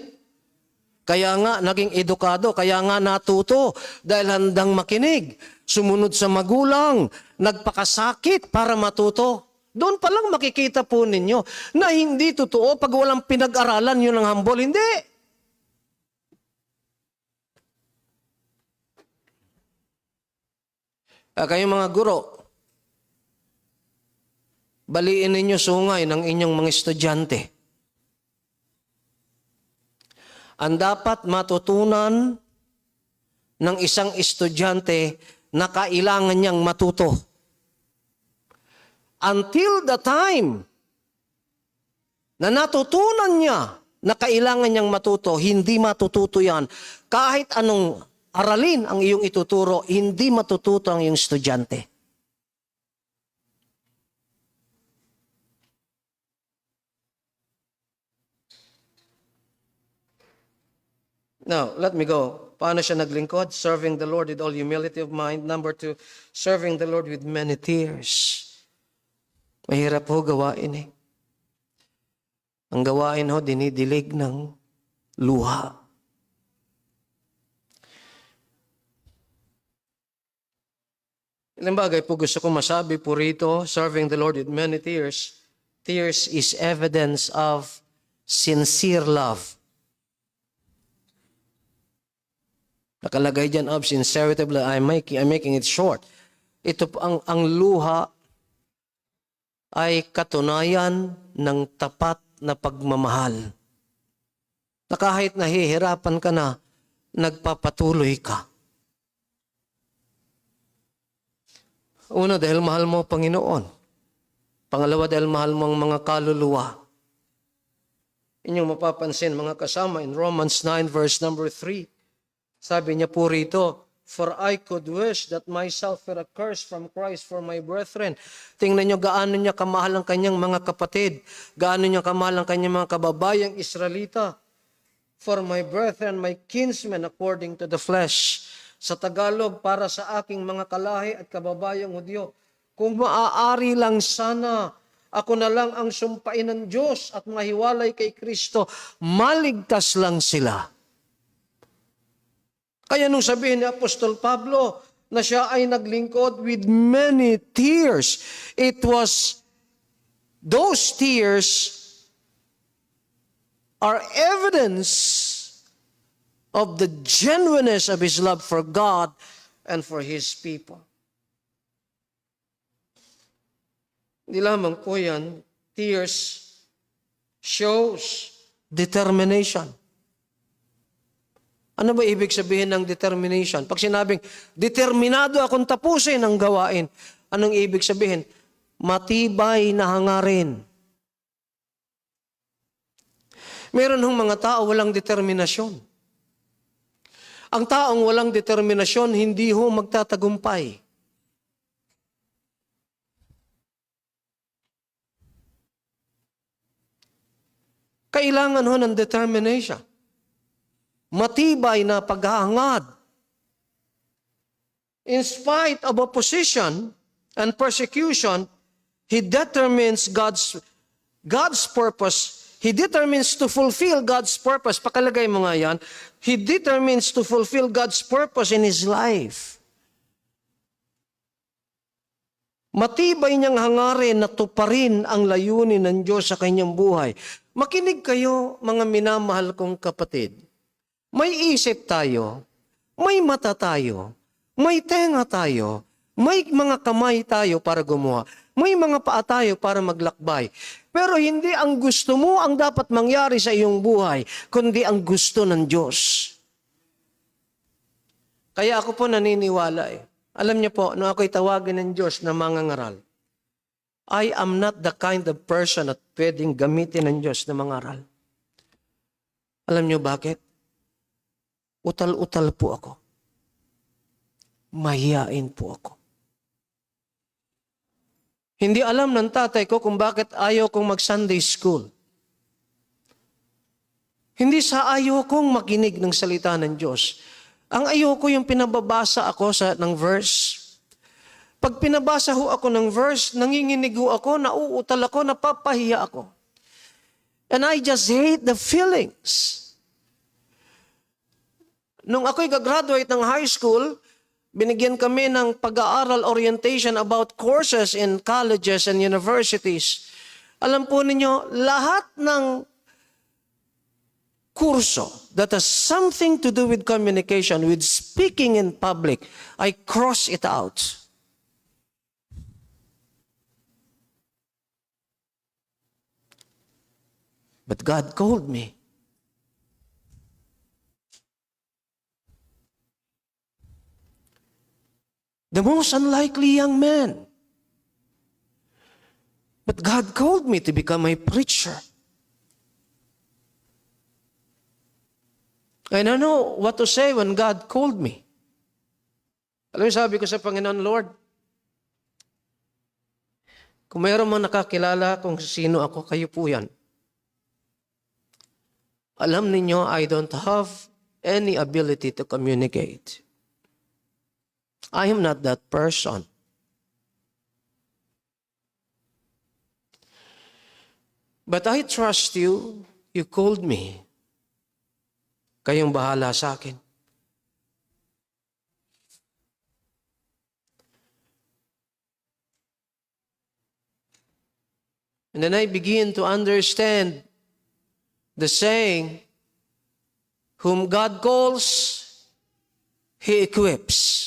Kaya nga naging edukado, kaya nga natuto dahil handang makinig, sumunod sa magulang, nagpakasakit para matuto. Doon pa lang makikita po ninyo na hindi totoo pag walang pinag-aralan yun ang humble. Hindi. Kayong mga guro, baliin ninyo sungay ng inyong mga estudyante. Ang dapat matutunan ng isang estudyante na kailangan niyang matuto. Until the time na natutunan niya na kailangan niyang matuto, hindi matututo yan. Kahit anong aralin ang iyong ituturo, hindi matututo ang iyong estudyante. Now, let me go. Paano siya naglingkod? Serving the Lord with all humility of mind. Number 2, serving the Lord with many tears. Mahirap ho gawain Ang gawain ho, dinidilig ng luha. Ilang bagay po gusto ko masabi po rito, serving the Lord with many tears. Tears is evidence of sincere love. Nakalagay dyan of sincerity, I'm making it short. Ito ang luha ay katunayan ng tapat na pagmamahal. Na kahit nahihirapan ka na, nagpapatuloy ka. Una, dahil mahal mo Panginoon. Pangalawa, dahil mahal mo ang mga kaluluwa. Inyong mapapansin, mga kasama, in Romans 9 verse number 3, Sabi niya po rito, "For I could wish that myself were accursed from Christ for my brethren." Tingnan niyo gaano niya kamahal ang kanyang mga kapatid, gaano niya kamahal ang kanyang mga kababayang Israelita. "For my brethren, my kinsmen according to the flesh." Sa Tagalog, para sa aking mga kalahi at kababayang Hudyo. Kung maaari lang sana, ako na lang ang sumpain ng Diyos at mahiwalay kay Kristo, maligtas lang sila. Kaya nung sabihin ni Apostol Pablo na siya ay naglingkod with many tears, it was those tears are evidence of the genuineness of his love for God and for his people. Hindi lamang po yan, tears shows determination. Ano ba ibig sabihin ng determination? Pag sinabing, determinado akong tapusin ang gawain, anong ibig sabihin? Matibay na hangarin. Meron hong mga tao walang determinasyon. Ang taong walang determinasyon, hindi ho magtatagumpay. Kailangan ho ng determination. Matibay na paghahangad. In spite of opposition and persecution, he determines God's purpose. He determines to fulfill God's purpose. Pakalagay mo nga yan. He determines to fulfill God's purpose in his life. Matibay niyang hangarin na tuparin ang layunin ng Diyos sa kanyang buhay. Makinig kayo, mga minamahal kong kapatid. May isip tayo, may mata tayo, may tenga tayo, may mga kamay tayo para gumawa, may mga paa tayo para maglakbay. Pero hindi ang gusto mo ang dapat mangyari sa iyong buhay, kundi ang gusto ng Diyos. Kaya ako po naniniwala Alam niyo po, nung ako'y tawagin ng Diyos na mangangaral, I am not the kind of person at pwedeng gamitin ng Diyos na mangaral. Alam niyo bakit? Utal-utal po ako. Mahiyain po ako. Hindi alam ng tatay ko kung bakit ayaw kong mag-Sunday school. Hindi sa ayaw kong makinig ng salita ng Diyos. Ang ayaw ko yung pinababasa ako ng verse. Pag pinabasa ho ako ng verse, nanginginig ho ako, nauutal ako, napapahiya ako. And I just hate the feelings. Nung ako'y gagraduate ng high school, binigyan kami ng pag-aaral orientation about courses in colleges and universities. Alam po ninyo, lahat ng kurso that has something to do with communication, with speaking in public, I cross it out. But God called me. The most unlikely young man. But God called me to become a preacher. I don't know what to say when God called me. Alam mo, sabi ko sa Panginoon, Lord, kung mayroon man nakakilala kung sino ako, kayo po yan. Alam ninyo, I don't have any ability to communicate. I am not that person. But I trust you. You called me. Kayong bahala sa akin. And then I begin to understand the saying, whom God calls, He equips.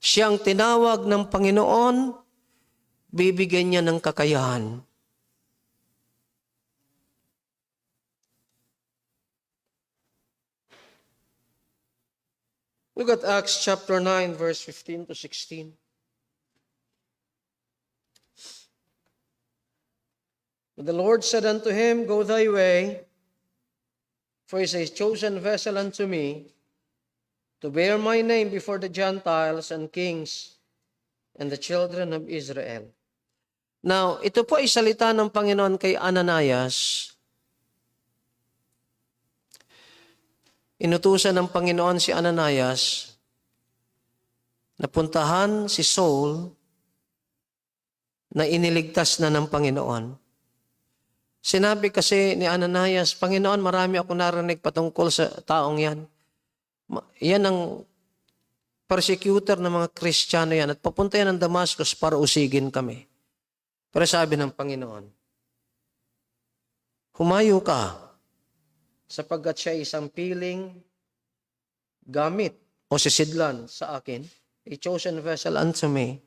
Siyang tinawag ng Panginoon, bibigyan niya ng kakayahan. Look at Acts chapter 9, verse 15 to 16. But the Lord said unto him, Go thy way, for he is a chosen vessel unto me, to bear my name before the Gentiles and kings and the children of Israel. Now, ito po ay salita ng Panginoon kay Ananias. Inutusan ng Panginoon si Ananias na puntahan si Saul na iniligtas na ng Panginoon. Sinabi kasi ni Ananias, Panginoon, marami ako narinig patungkol sa taong yan. Yan ang persecutor ng mga Kristiyano yan at papunta yan ng Damascus para usigin kami. Pero sabi ng Panginoon, humayo ka sapagkat siya isang piling gamit o sisidlan sa akin, a chosen vessel unto me.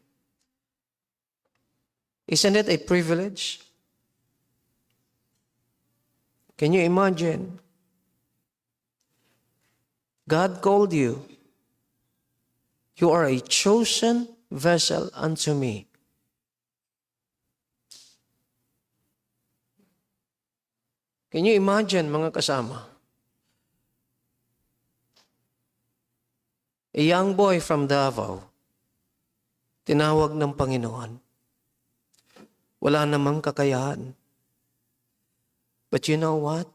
Isn't it a privilege? Can you imagine? God called you. You are a chosen vessel unto me. Can you imagine, mga kasama? A young boy from Davao, tinawag ng Panginoon. Wala namang kakayahan. But you know what?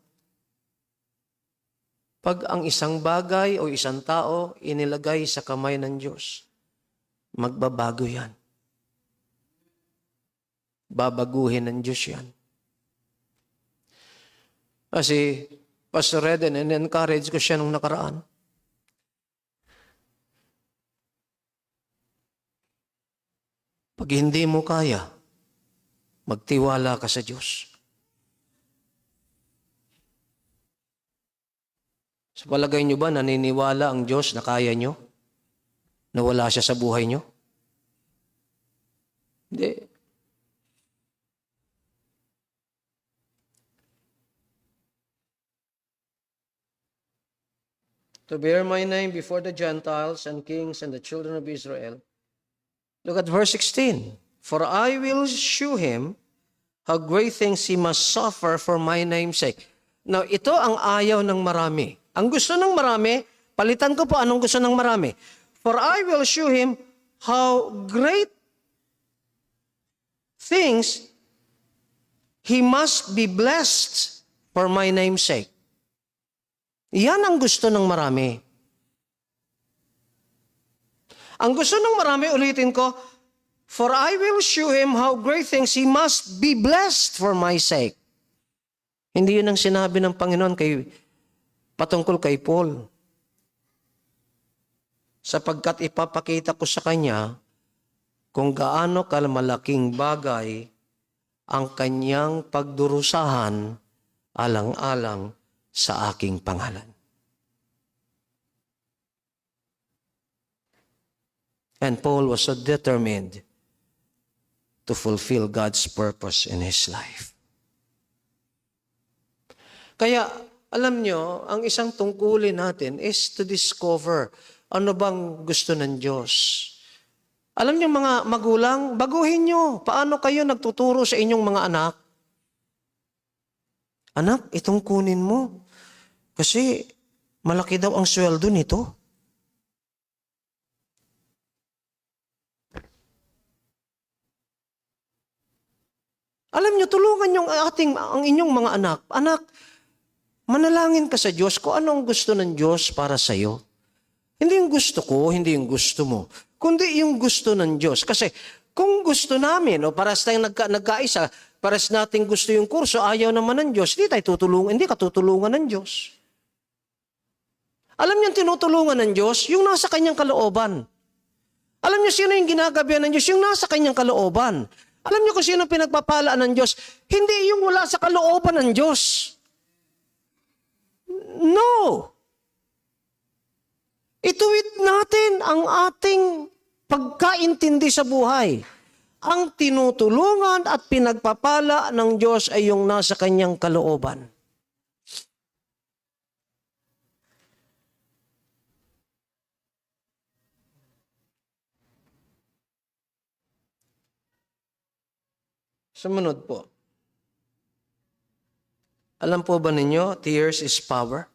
Pag ang isang bagay o isang tao inilagay sa kamay ng Diyos, magbabago yan. Babaguhin ng Diyos yan. Kasi Pastor Reden, and-encourage ko siya nung nakaraan. Pag hindi mo kaya, magtiwala ka sa Diyos. Sa palagay nyo ba, naniniwala ang Diyos na kaya nyo? Na wala siya sa buhay nyo? Hindi. To bear my name before the Gentiles and kings and the children of Israel. Look at verse 16. For I will shew him how great things he must suffer for my name's sake. Now, ito ang ayaw ng marami. Ang gusto ng marami, palitan ko po anong gusto ng marami. For I will shew him how great things he must be blessed for my name's sake. Yan ang gusto ng marami. Ang gusto ng marami, ulitin ko, for I will shew him how great things he must be blessed for my sake. Hindi yun ang sinabi ng Panginoon patungkol kay Paul. Sapagkat ipapakita ko sa kanya kung gaano kalmalaking bagay ang kanyang pagdurusahan alang-alang sa aking pangalan. And Paul was so determined to fulfill God's purpose in his life. Kaya, alam nyo, ang isang tungkulin natin is to discover ano bang gusto ng Diyos. Alam nyo mga magulang, baguhin nyo. Paano kayo nagtuturo sa inyong mga anak? Anak, itong kunin mo. Kasi malaki daw ang sweldo nito. Alam niyo, tulungan yung ang inyong mga anak. Anak, manalangin ka sa Diyos kung anong gusto ng Diyos para sa iyo. Hindi yung gusto ko, hindi yung gusto mo, kundi yung gusto ng Diyos. Kasi kung gusto namin, o paras tayong nagkaisa, paras nating gusto yung kurso, ayaw naman ng Diyos, hindi ka tutulungan ng Diyos. Alam niyo, tinutulungan ng Diyos, yung nasa kanyang kalooban. Alam niyo, sino yung ginagabihan ng Diyos? Yung nasa kanyang kalooban. Alam niyo kung sino pinagpapalaan ng Diyos? Hindi yung wala sa kalooban ng Diyos. No! Ituwid natin ang ating pagkaintindi sa buhay. Ang tinutulungan at pinagpapala ng Diyos ay yung nasa kanyang kalooban. Sumunod po. Alam po ba ninyo, tears is power?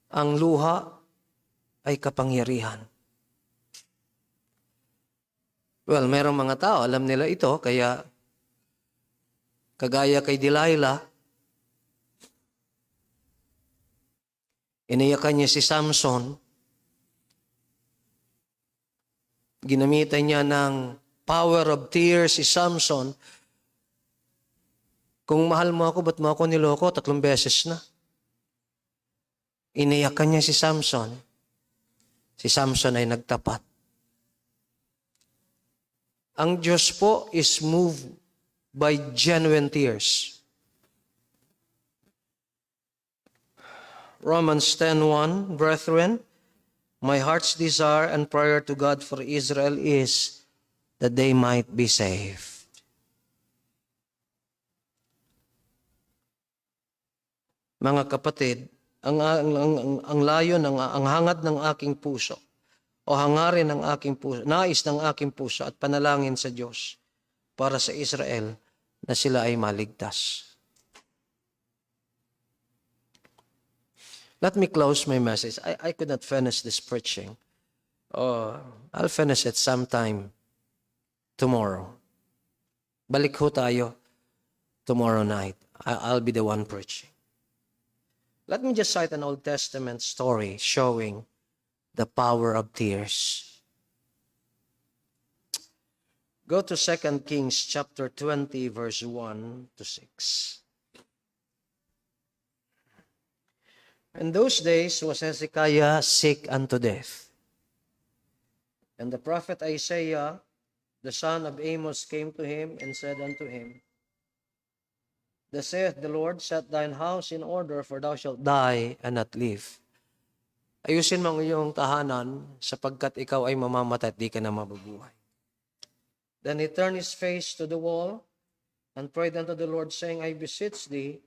Ang luha ay kapangyarihan. Well, merong mga tao, alam nila ito, kaya kagaya kay Delilah, iniyakan niya si Samson, ginamitan niya ng power of tears si Samson. Kung mahal mo ako, ba't mo ako niloko? 3 beses na. Iniyakan niya si Samson. Si Samson ay nagtapat. Ang Diyos po is moved by genuine tears. Romans 10:1, brethren, my heart's desire and prayer to God for Israel is that they might be saved. Mga kapatid, ang layon, ang hangad ng aking puso, o hangarin ng aking puso, nais ng aking puso at panalangin sa Diyos para sa Israel na sila ay maligtas. Let me close my message. I could not finish this preaching. I'll finish it sometime tomorrow. Balik ho tayo tomorrow night. I'll be the one preaching. Let me just cite an Old Testament story showing the power of tears. Go to 2 Kings chapter 20, verse 1 to 6. In those days was Hezekiah sick unto death. And the prophet Isaiah, the son of Amos, came to him and said unto him, Thus saith the Lord, set thine house in order, for thou shalt die and not live. Ayusin mo ang iyong tahanan, sapagkat ikaw ay mamamatay at di ka na mabubuhay. Then he turned his face to the wall and prayed unto the Lord, saying, I beseech thee,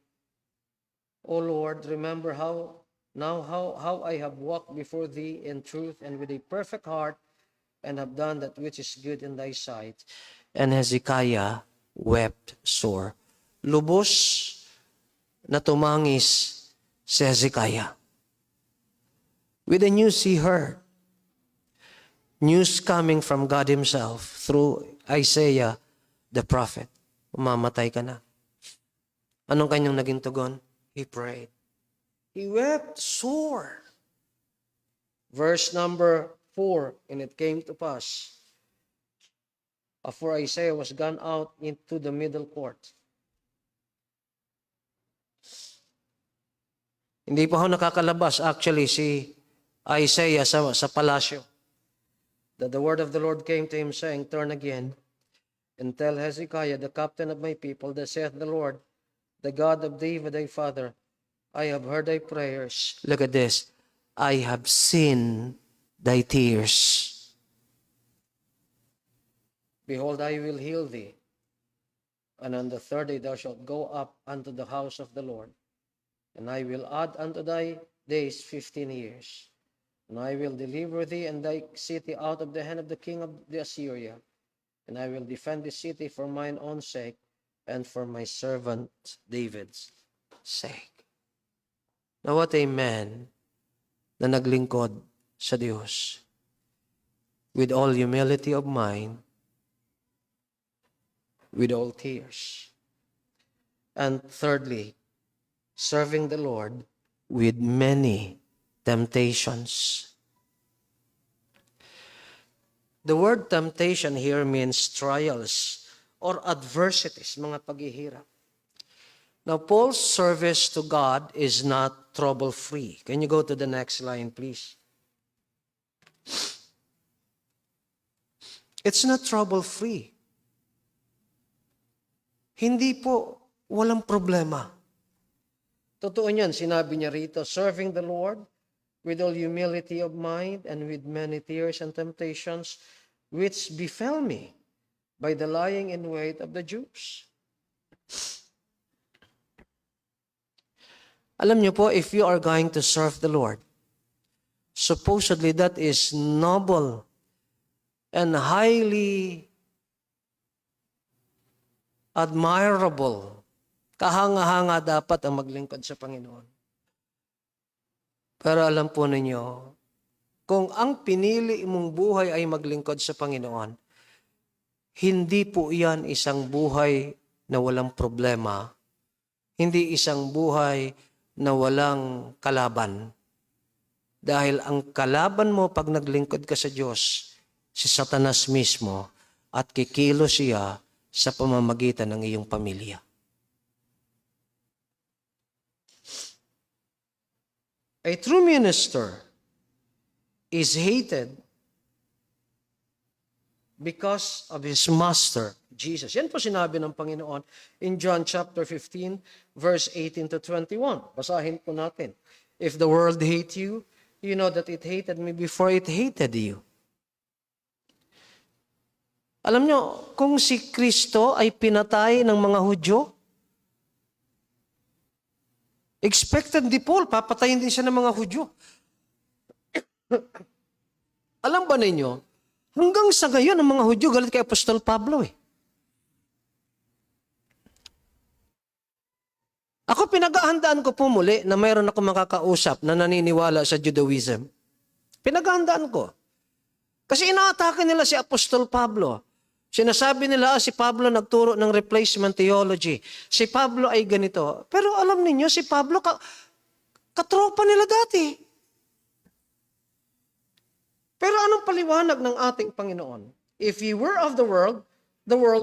O Lord, remember how I have walked before thee in truth and with a perfect heart, and have done that which is good in thy sight. And Hezekiah wept sore. Lubos na tumangis si Hezekiah. With the news he heard, news coming from God himself through Isaiah the prophet, mamamatay ka na. Anong kanyang naging tugon? He prayed. He wept sore. Verse number 4, and it came to pass, after Isaiah was gone out into the middle court. Hindi pa ho nakakalabas actually si Isaiah sa palasyo, that the word of the Lord came to him, saying, Turn again, and tell Hezekiah, the captain of my people, that saith the Lord, the God of David thy father, I have heard thy prayers. Look at this. I have seen thy tears. Behold, I will heal thee, and on the 3rd day thou shalt go up unto the house of the Lord, and I will add unto thy days 15 years. And I will deliver thee and thy city out of the hand of the king of the Assyria. And I will defend the city for mine own sake and for my servant David's sake. Now what a man na naglingkod sa Diyos with all humility of mind, with all tears. And thirdly, serving the Lord with many temptations. The word temptation here means trials or adversities, mga paghihirap. Now, Paul's service to God is not trouble-free. Can you go to the next line, please? It's not trouble-free. Hindi po, walang problema. Totoo niyan, sinabi niya rito, serving the Lord with all humility of mind and with many tears and temptations, which befell me by the lying in wait of the Jews. Alam niyo po, if you are going to serve the Lord, supposedly that is noble and highly admirable. Kahanga-hanga dapat ang maglingkod sa Panginoon. Pero alam po ninyo, kung ang pinili mong buhay ay maglingkod sa Panginoon, hindi po yan isang buhay na walang problema. Hindi isang buhay na walang kalaban. Dahil ang kalaban mo pag naglingkod ka sa Diyos, si Satanas mismo, at kikilos siya sa pamamagitan ng iyong pamilya. A true minister is hated because of his master, Jesus. Yan po sinabi ng Panginoon in John chapter 15, verse 18 to 21. Basahin po natin. If the world hate you, you know that it hated me before it hated you. Alam nyo, kung si Kristo ay pinatay ng mga Hudyo, expected di Paul, papatayin din siya ng mga Hudyo. Alam ba ninyo, hanggang sa ngayon, ang mga Hudyo galit kay Apostol Pablo eh. Ako pinaghahandaan ko po muli na mayroon ako makakausap na naniniwala sa Judaism. Pinaghahandaan ko. Kasi inaatake nila si Apostol Pablo. Sinasabi nila, si Pablo nagturo ng replacement theology. Si Pablo ay ganito. Pero alam niyo si Pablo, katropa nila dati. Pero anong paliwanag ng ating Panginoon? If he were of the world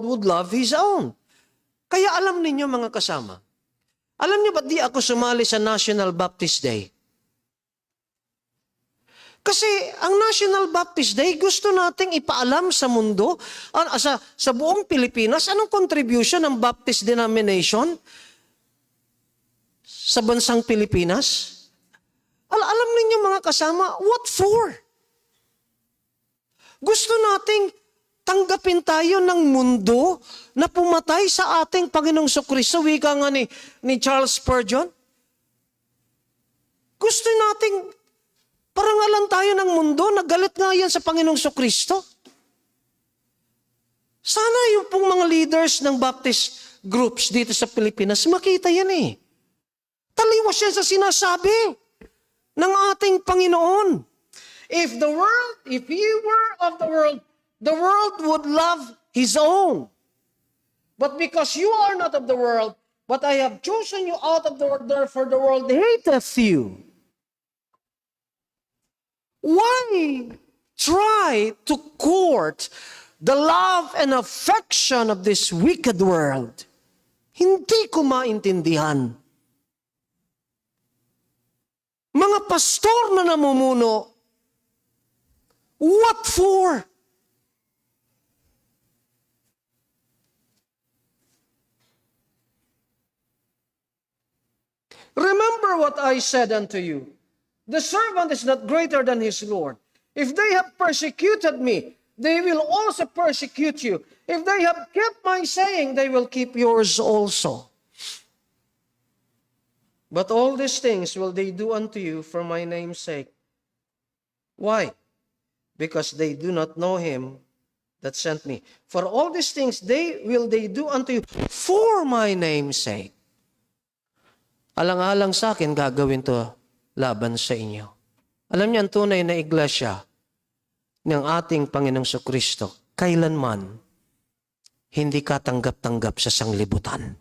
would love his own. Kaya alam ninyo mga kasama, alam niyo ba't di ako sumali sa National Baptist Day? Kasi ang National Baptist Day, gusto nating ipaalam sa mundo, sa buong Pilipinas, anong contribution ng Baptist denomination sa bansang Pilipinas? Alam ninyo mga kasama, what for? Gusto nating tanggapin tayo ng mundo na pumatay sa ating Panginoong Kristo, wika nga ni Charles Spurgeon. Gusto nating parangalan tayo ng mundo na galit nga yan sa Panginoong Kristo. Sana yung pong mga leaders ng Baptist groups dito sa Pilipinas, makita yan eh. Taliwas yan sa sinasabi ng ating Panginoon. If he were of the world would love his own. But because you are not of the world, but I have chosen you out of the world, therefore the world hateth you. Why try to court the love and affection of this wicked world? Hindi ko maintindihan. Mga pastor na namumuno, what for? Remember what I said unto you. The servant is not greater than his Lord. If they have persecuted me, they will also persecute you. If they have kept my saying, they will keep yours also. But all these things will they do unto you for my name's sake. Why? Because they do not know him that sent me. For all these things they do unto you for my name's sake. Alang-alang sa akin, gagawin to laban sa inyo. Alam niyo, ang tunay na iglesia ng ating Panginoong Kristo, kailanman hindi katanggap-tanggap sa sanglibutan.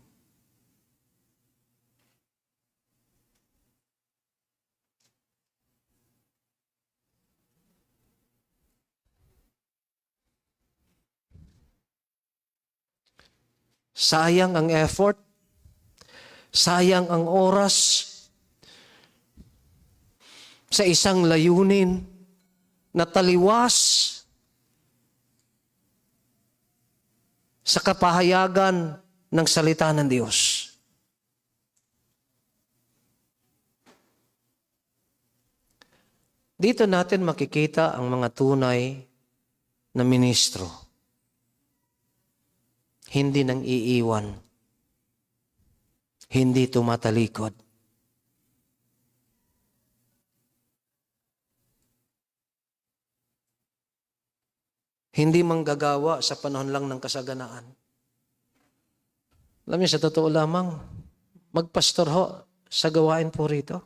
Sayang ang effort, sayang ang oras, sa isang layunin na taliwas sa kapahayagan ng salita ng Diyos. Dito natin makikita ang mga tunay na ministro. Hindi nang iiwan. Hindi tumatalikod. Hindi manggagawa sa panahon lang ng kasaganaan. Alam niyo, sa totoo lamang, magpastor ho sa gawain po rito.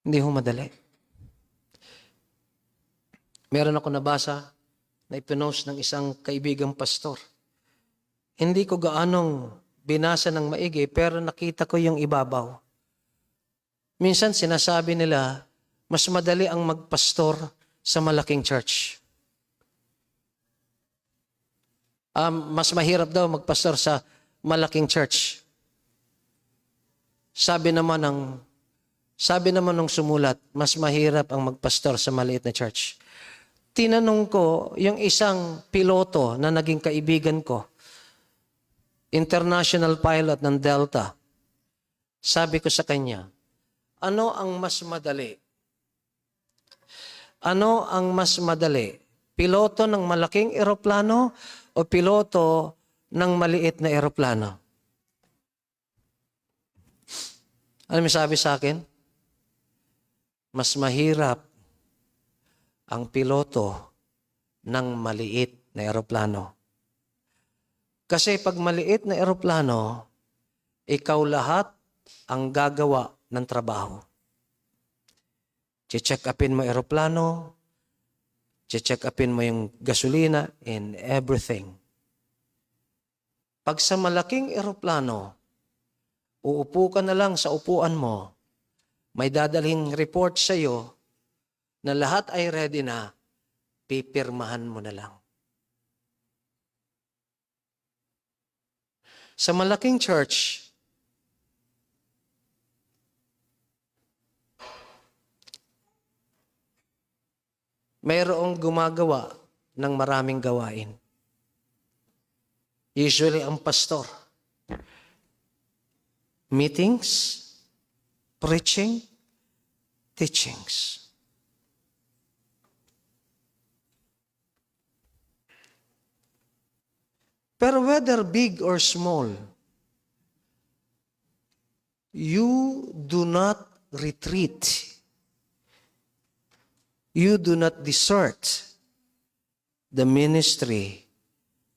Hindi ho madali. Meron ako nabasa na ipinost ng isang kaibigang pastor. Hindi ko gaanong binasa ng maigi, pero nakita ko yung ibabaw. Minsan sinasabi nila, mas madali ang magpastor sa malaking church. Mas mahirap daw magpastor sa malaking church. Sabi naman ng sumulat, mas mahirap ang magpastor sa maliit na church. Tinanong ko yung isang piloto na naging kaibigan ko, international pilot ng Delta. Sabi ko sa kanya, ano ang mas madali? Ano ang mas madali? Piloto ng malaking eroplano o piloto ng maliit na eroplano? Ano may sabi sa akin? Mas mahirap ang piloto ng maliit na eroplano. Kasi pag maliit na eroplano, ikaw lahat ang gagawa ng trabaho. Check upin mo eroplano, check upin mo yung gasolina and everything. Pag sa malaking eroplano, uupo ka na lang sa upuan mo, may dadalhin report sa iyo na lahat ay ready na, pipirmahan mo na lang. Sa malaking church, mayroong gumagawa ng maraming gawain. Usually ang pastor. Meetings, preaching, teachings. Pero whether big or small, you do not retreat. You do not desert the ministry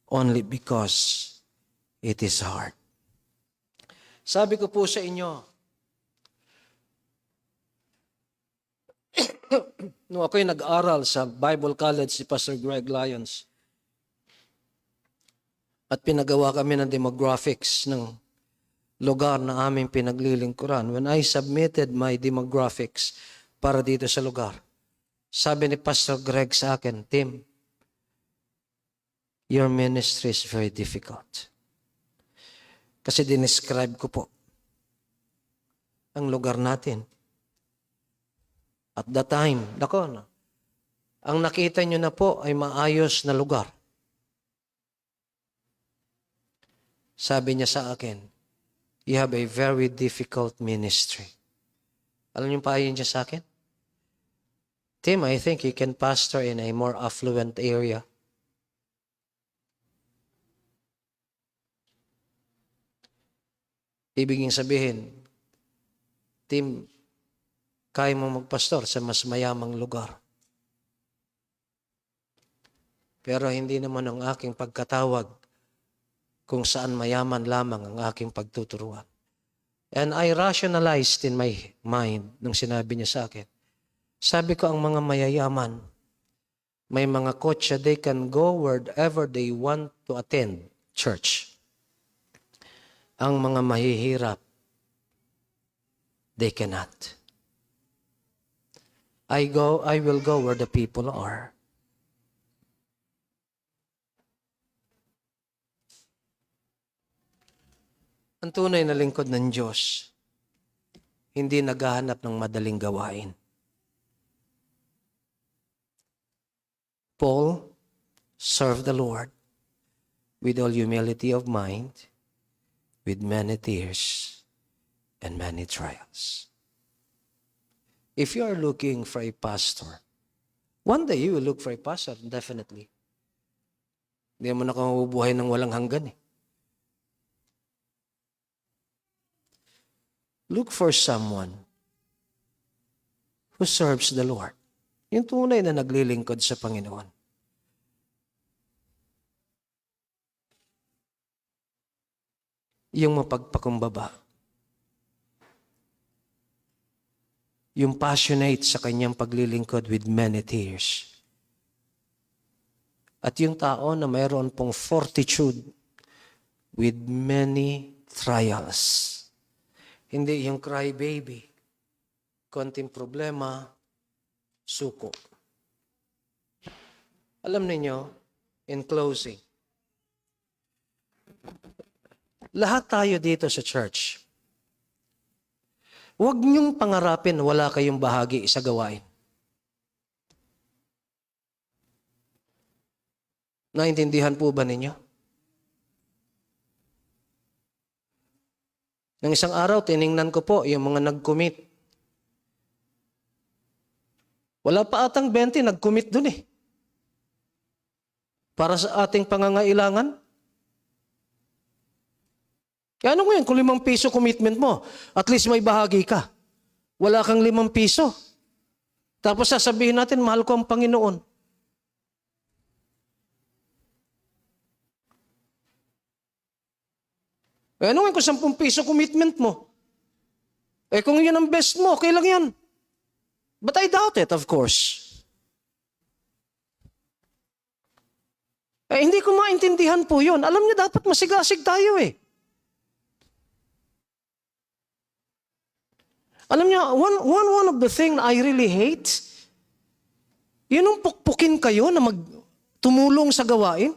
only because it is hard. Sabi ko po sa inyo, nung ako'y nag-aral sa Bible College si Pastor Greg Lyons, at pinagawa kami ng demographics ng lugar na aming pinaglilingkuran. When I submitted my demographics para dito sa lugar, sabi ni Pastor Greg sa akin, Tim, your ministry is very difficult. Kasi dinescribe ko po ang lugar natin. At that time, ang nakita nyo na po ay maayos na lugar. Sabi niya sa akin, you have a very difficult ministry. Alam niyo pa yun niya sa akin? Tim, I think you can pastor in a more affluent area. Ibig sabihin, Tim, kaya mo magpastor sa mas mayamang lugar. Pero hindi naman ang aking pagkatawag kung saan mayaman lamang ang aking pagtuturuan. And I rationalized in my mind nung sinabi niya sa akin. Sabi ko, ang mga mayayaman, may mga kotse, they can go wherever they want to attend church. Ang mga mahihirap, they cannot. I will go where the people are. Ang tunay na lingkod ng Diyos, hindi naghahanap ng madaling gawain. Paul served the Lord with all humility of mind, with many tears and many trials. If you are looking for a pastor, one day you will look for a pastor, definitely. Hindi mo na mabubuhay ng walang hanggan eh. Look for someone who serves the Lord. Yung tunay na naglilingkod sa Panginoon. Yung mapagpakumbaba. yung passionate sa kanyang paglilingkod with many tears. At yung tao na mayroon pong fortitude with many trials. Hindi yung crybaby. Konting problema, suko. Alam niyo, in closing, lahat tayo dito sa church, huwag niyong pangarapin wala kayong bahagi sa gawain. Naintindihan po ba ninyo? Nang isang araw, tiningnan ko po yung mga nag-commit. Wala pa atang 20, nag-commit dun eh. Para sa ating pangangailangan. Kaya ano ngayon, kung 5 piso commitment mo, at least may bahagi ka. Wala kang 5 piso. Tapos sasabihin natin, mahal ko ang Panginoon. Eh ano ngayon, kung 10 piso commitment mo? Eh kung yun ang best mo, okay lang yan. But I doubt it, of course. Eh hindi ko maintindihan po yun. Alam niyo, dapat masigasig tayo eh. Alam niyo, one of the thing I really hate, yun ang pukpukin kayo na tumulong sa gawain.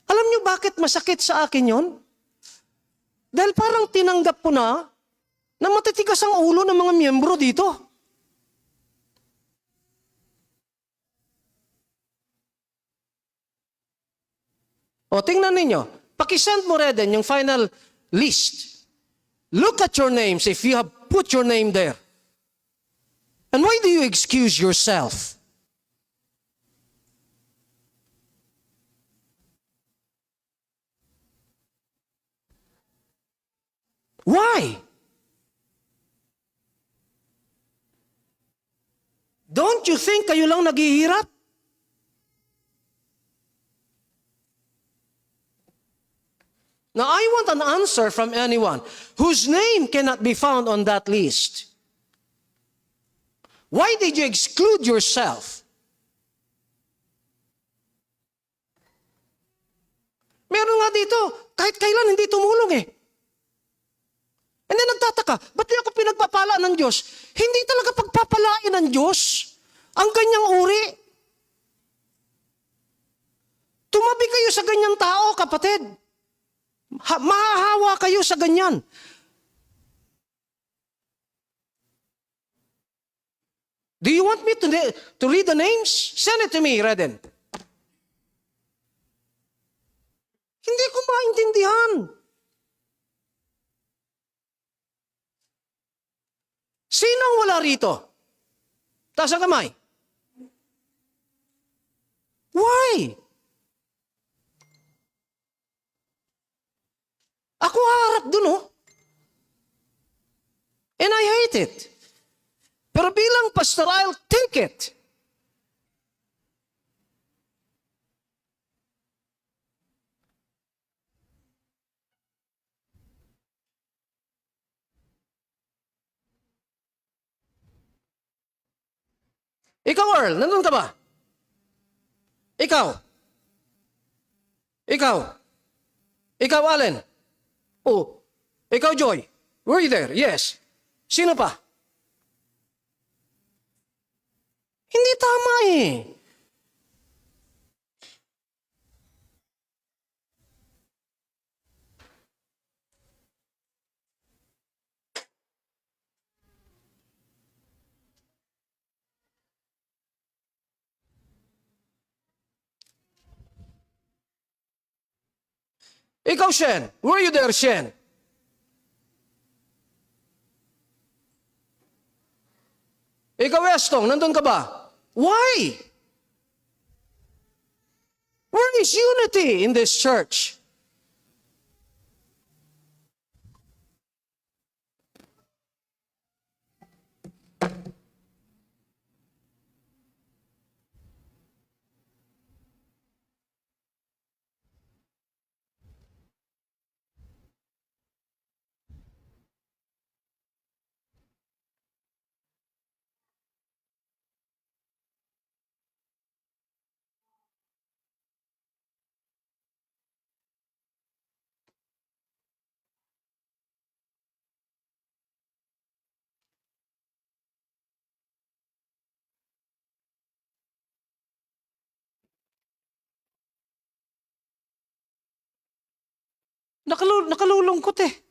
Alam niyo bakit masakit sa akin yon? Dahil parang tinanggap ko na matitigas ang ulo ng mga miyembro dito. O, tingnan ninyo. Pakisend mo rin yung final list. Look at your names if you have put your name there. And why do you excuse yourself? Why? Don't you think kayo lang naghihirap? Now, I want an answer from anyone whose name cannot be found on that list. Why did you exclude yourself? Meron nga dito, kahit kailan hindi tumulong eh. And then nagtataka, ba't di ako pinagpapala ng Diyos? Hindi talaga pagpapalain ng Diyos ang ganyang uri. Tumabi kayo sa ganyang tao, kapatid. Mahahawa kayo sa ganyan. Do you want me to read the names? Send it to me, Reden. Hindi ko maintindihan. Sino ang wala rito? Taas ang kamay. Why? Ako harap dun, oh. And I hate it. Pero bilang pastor, I'll take it. Ikaw, Earl, nandun ka ba? Ikaw. Ikaw. Ikaw, Allen. Oh. Ikaw, Joy. Were you there? Yes. Sino pa? Hindi tama eh. Ikaw, Shen. Were you there, Shen? Ikaw, Estong, nandun ka ba? Why? Where is unity in this church? Nakalulungkot eh.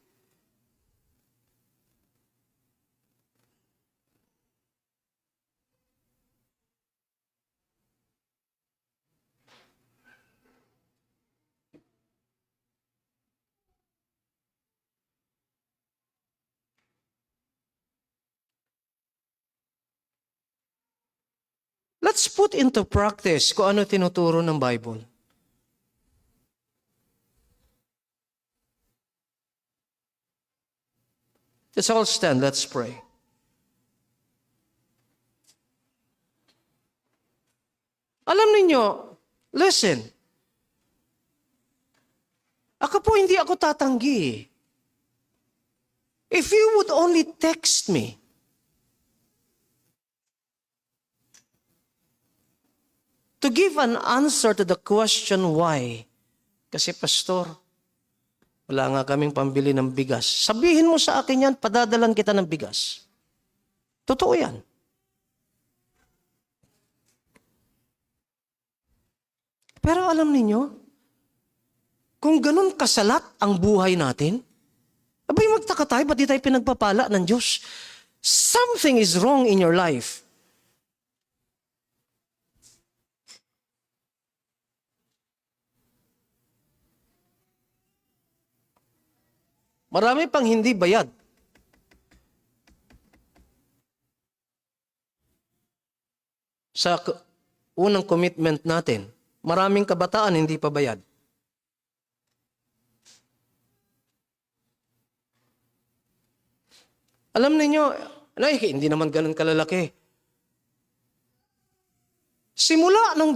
Let's put into practice kung ano tinuturo ng Bible. Let's all stand, let's pray. Alam ninyo, listen, ako po hindi ako tatanggi. If you would only text me, to give an answer to the question why. Kasi pastor, wala nga kaming pambili ng bigas. Sabihin mo sa akin yan, padadalan kita ng bigas. Totoo yan. Pero alam ninyo, kung ganun kasalat ang buhay natin, abay magtaka tayo, ba't di tayo pinagpapala ng Diyos? Something is wrong in your life. Marami pang hindi bayad. Sa unang commitment natin, maraming kabataan hindi pa bayad. Alam niyo, hindi naman ganun kalalaki. Simula nung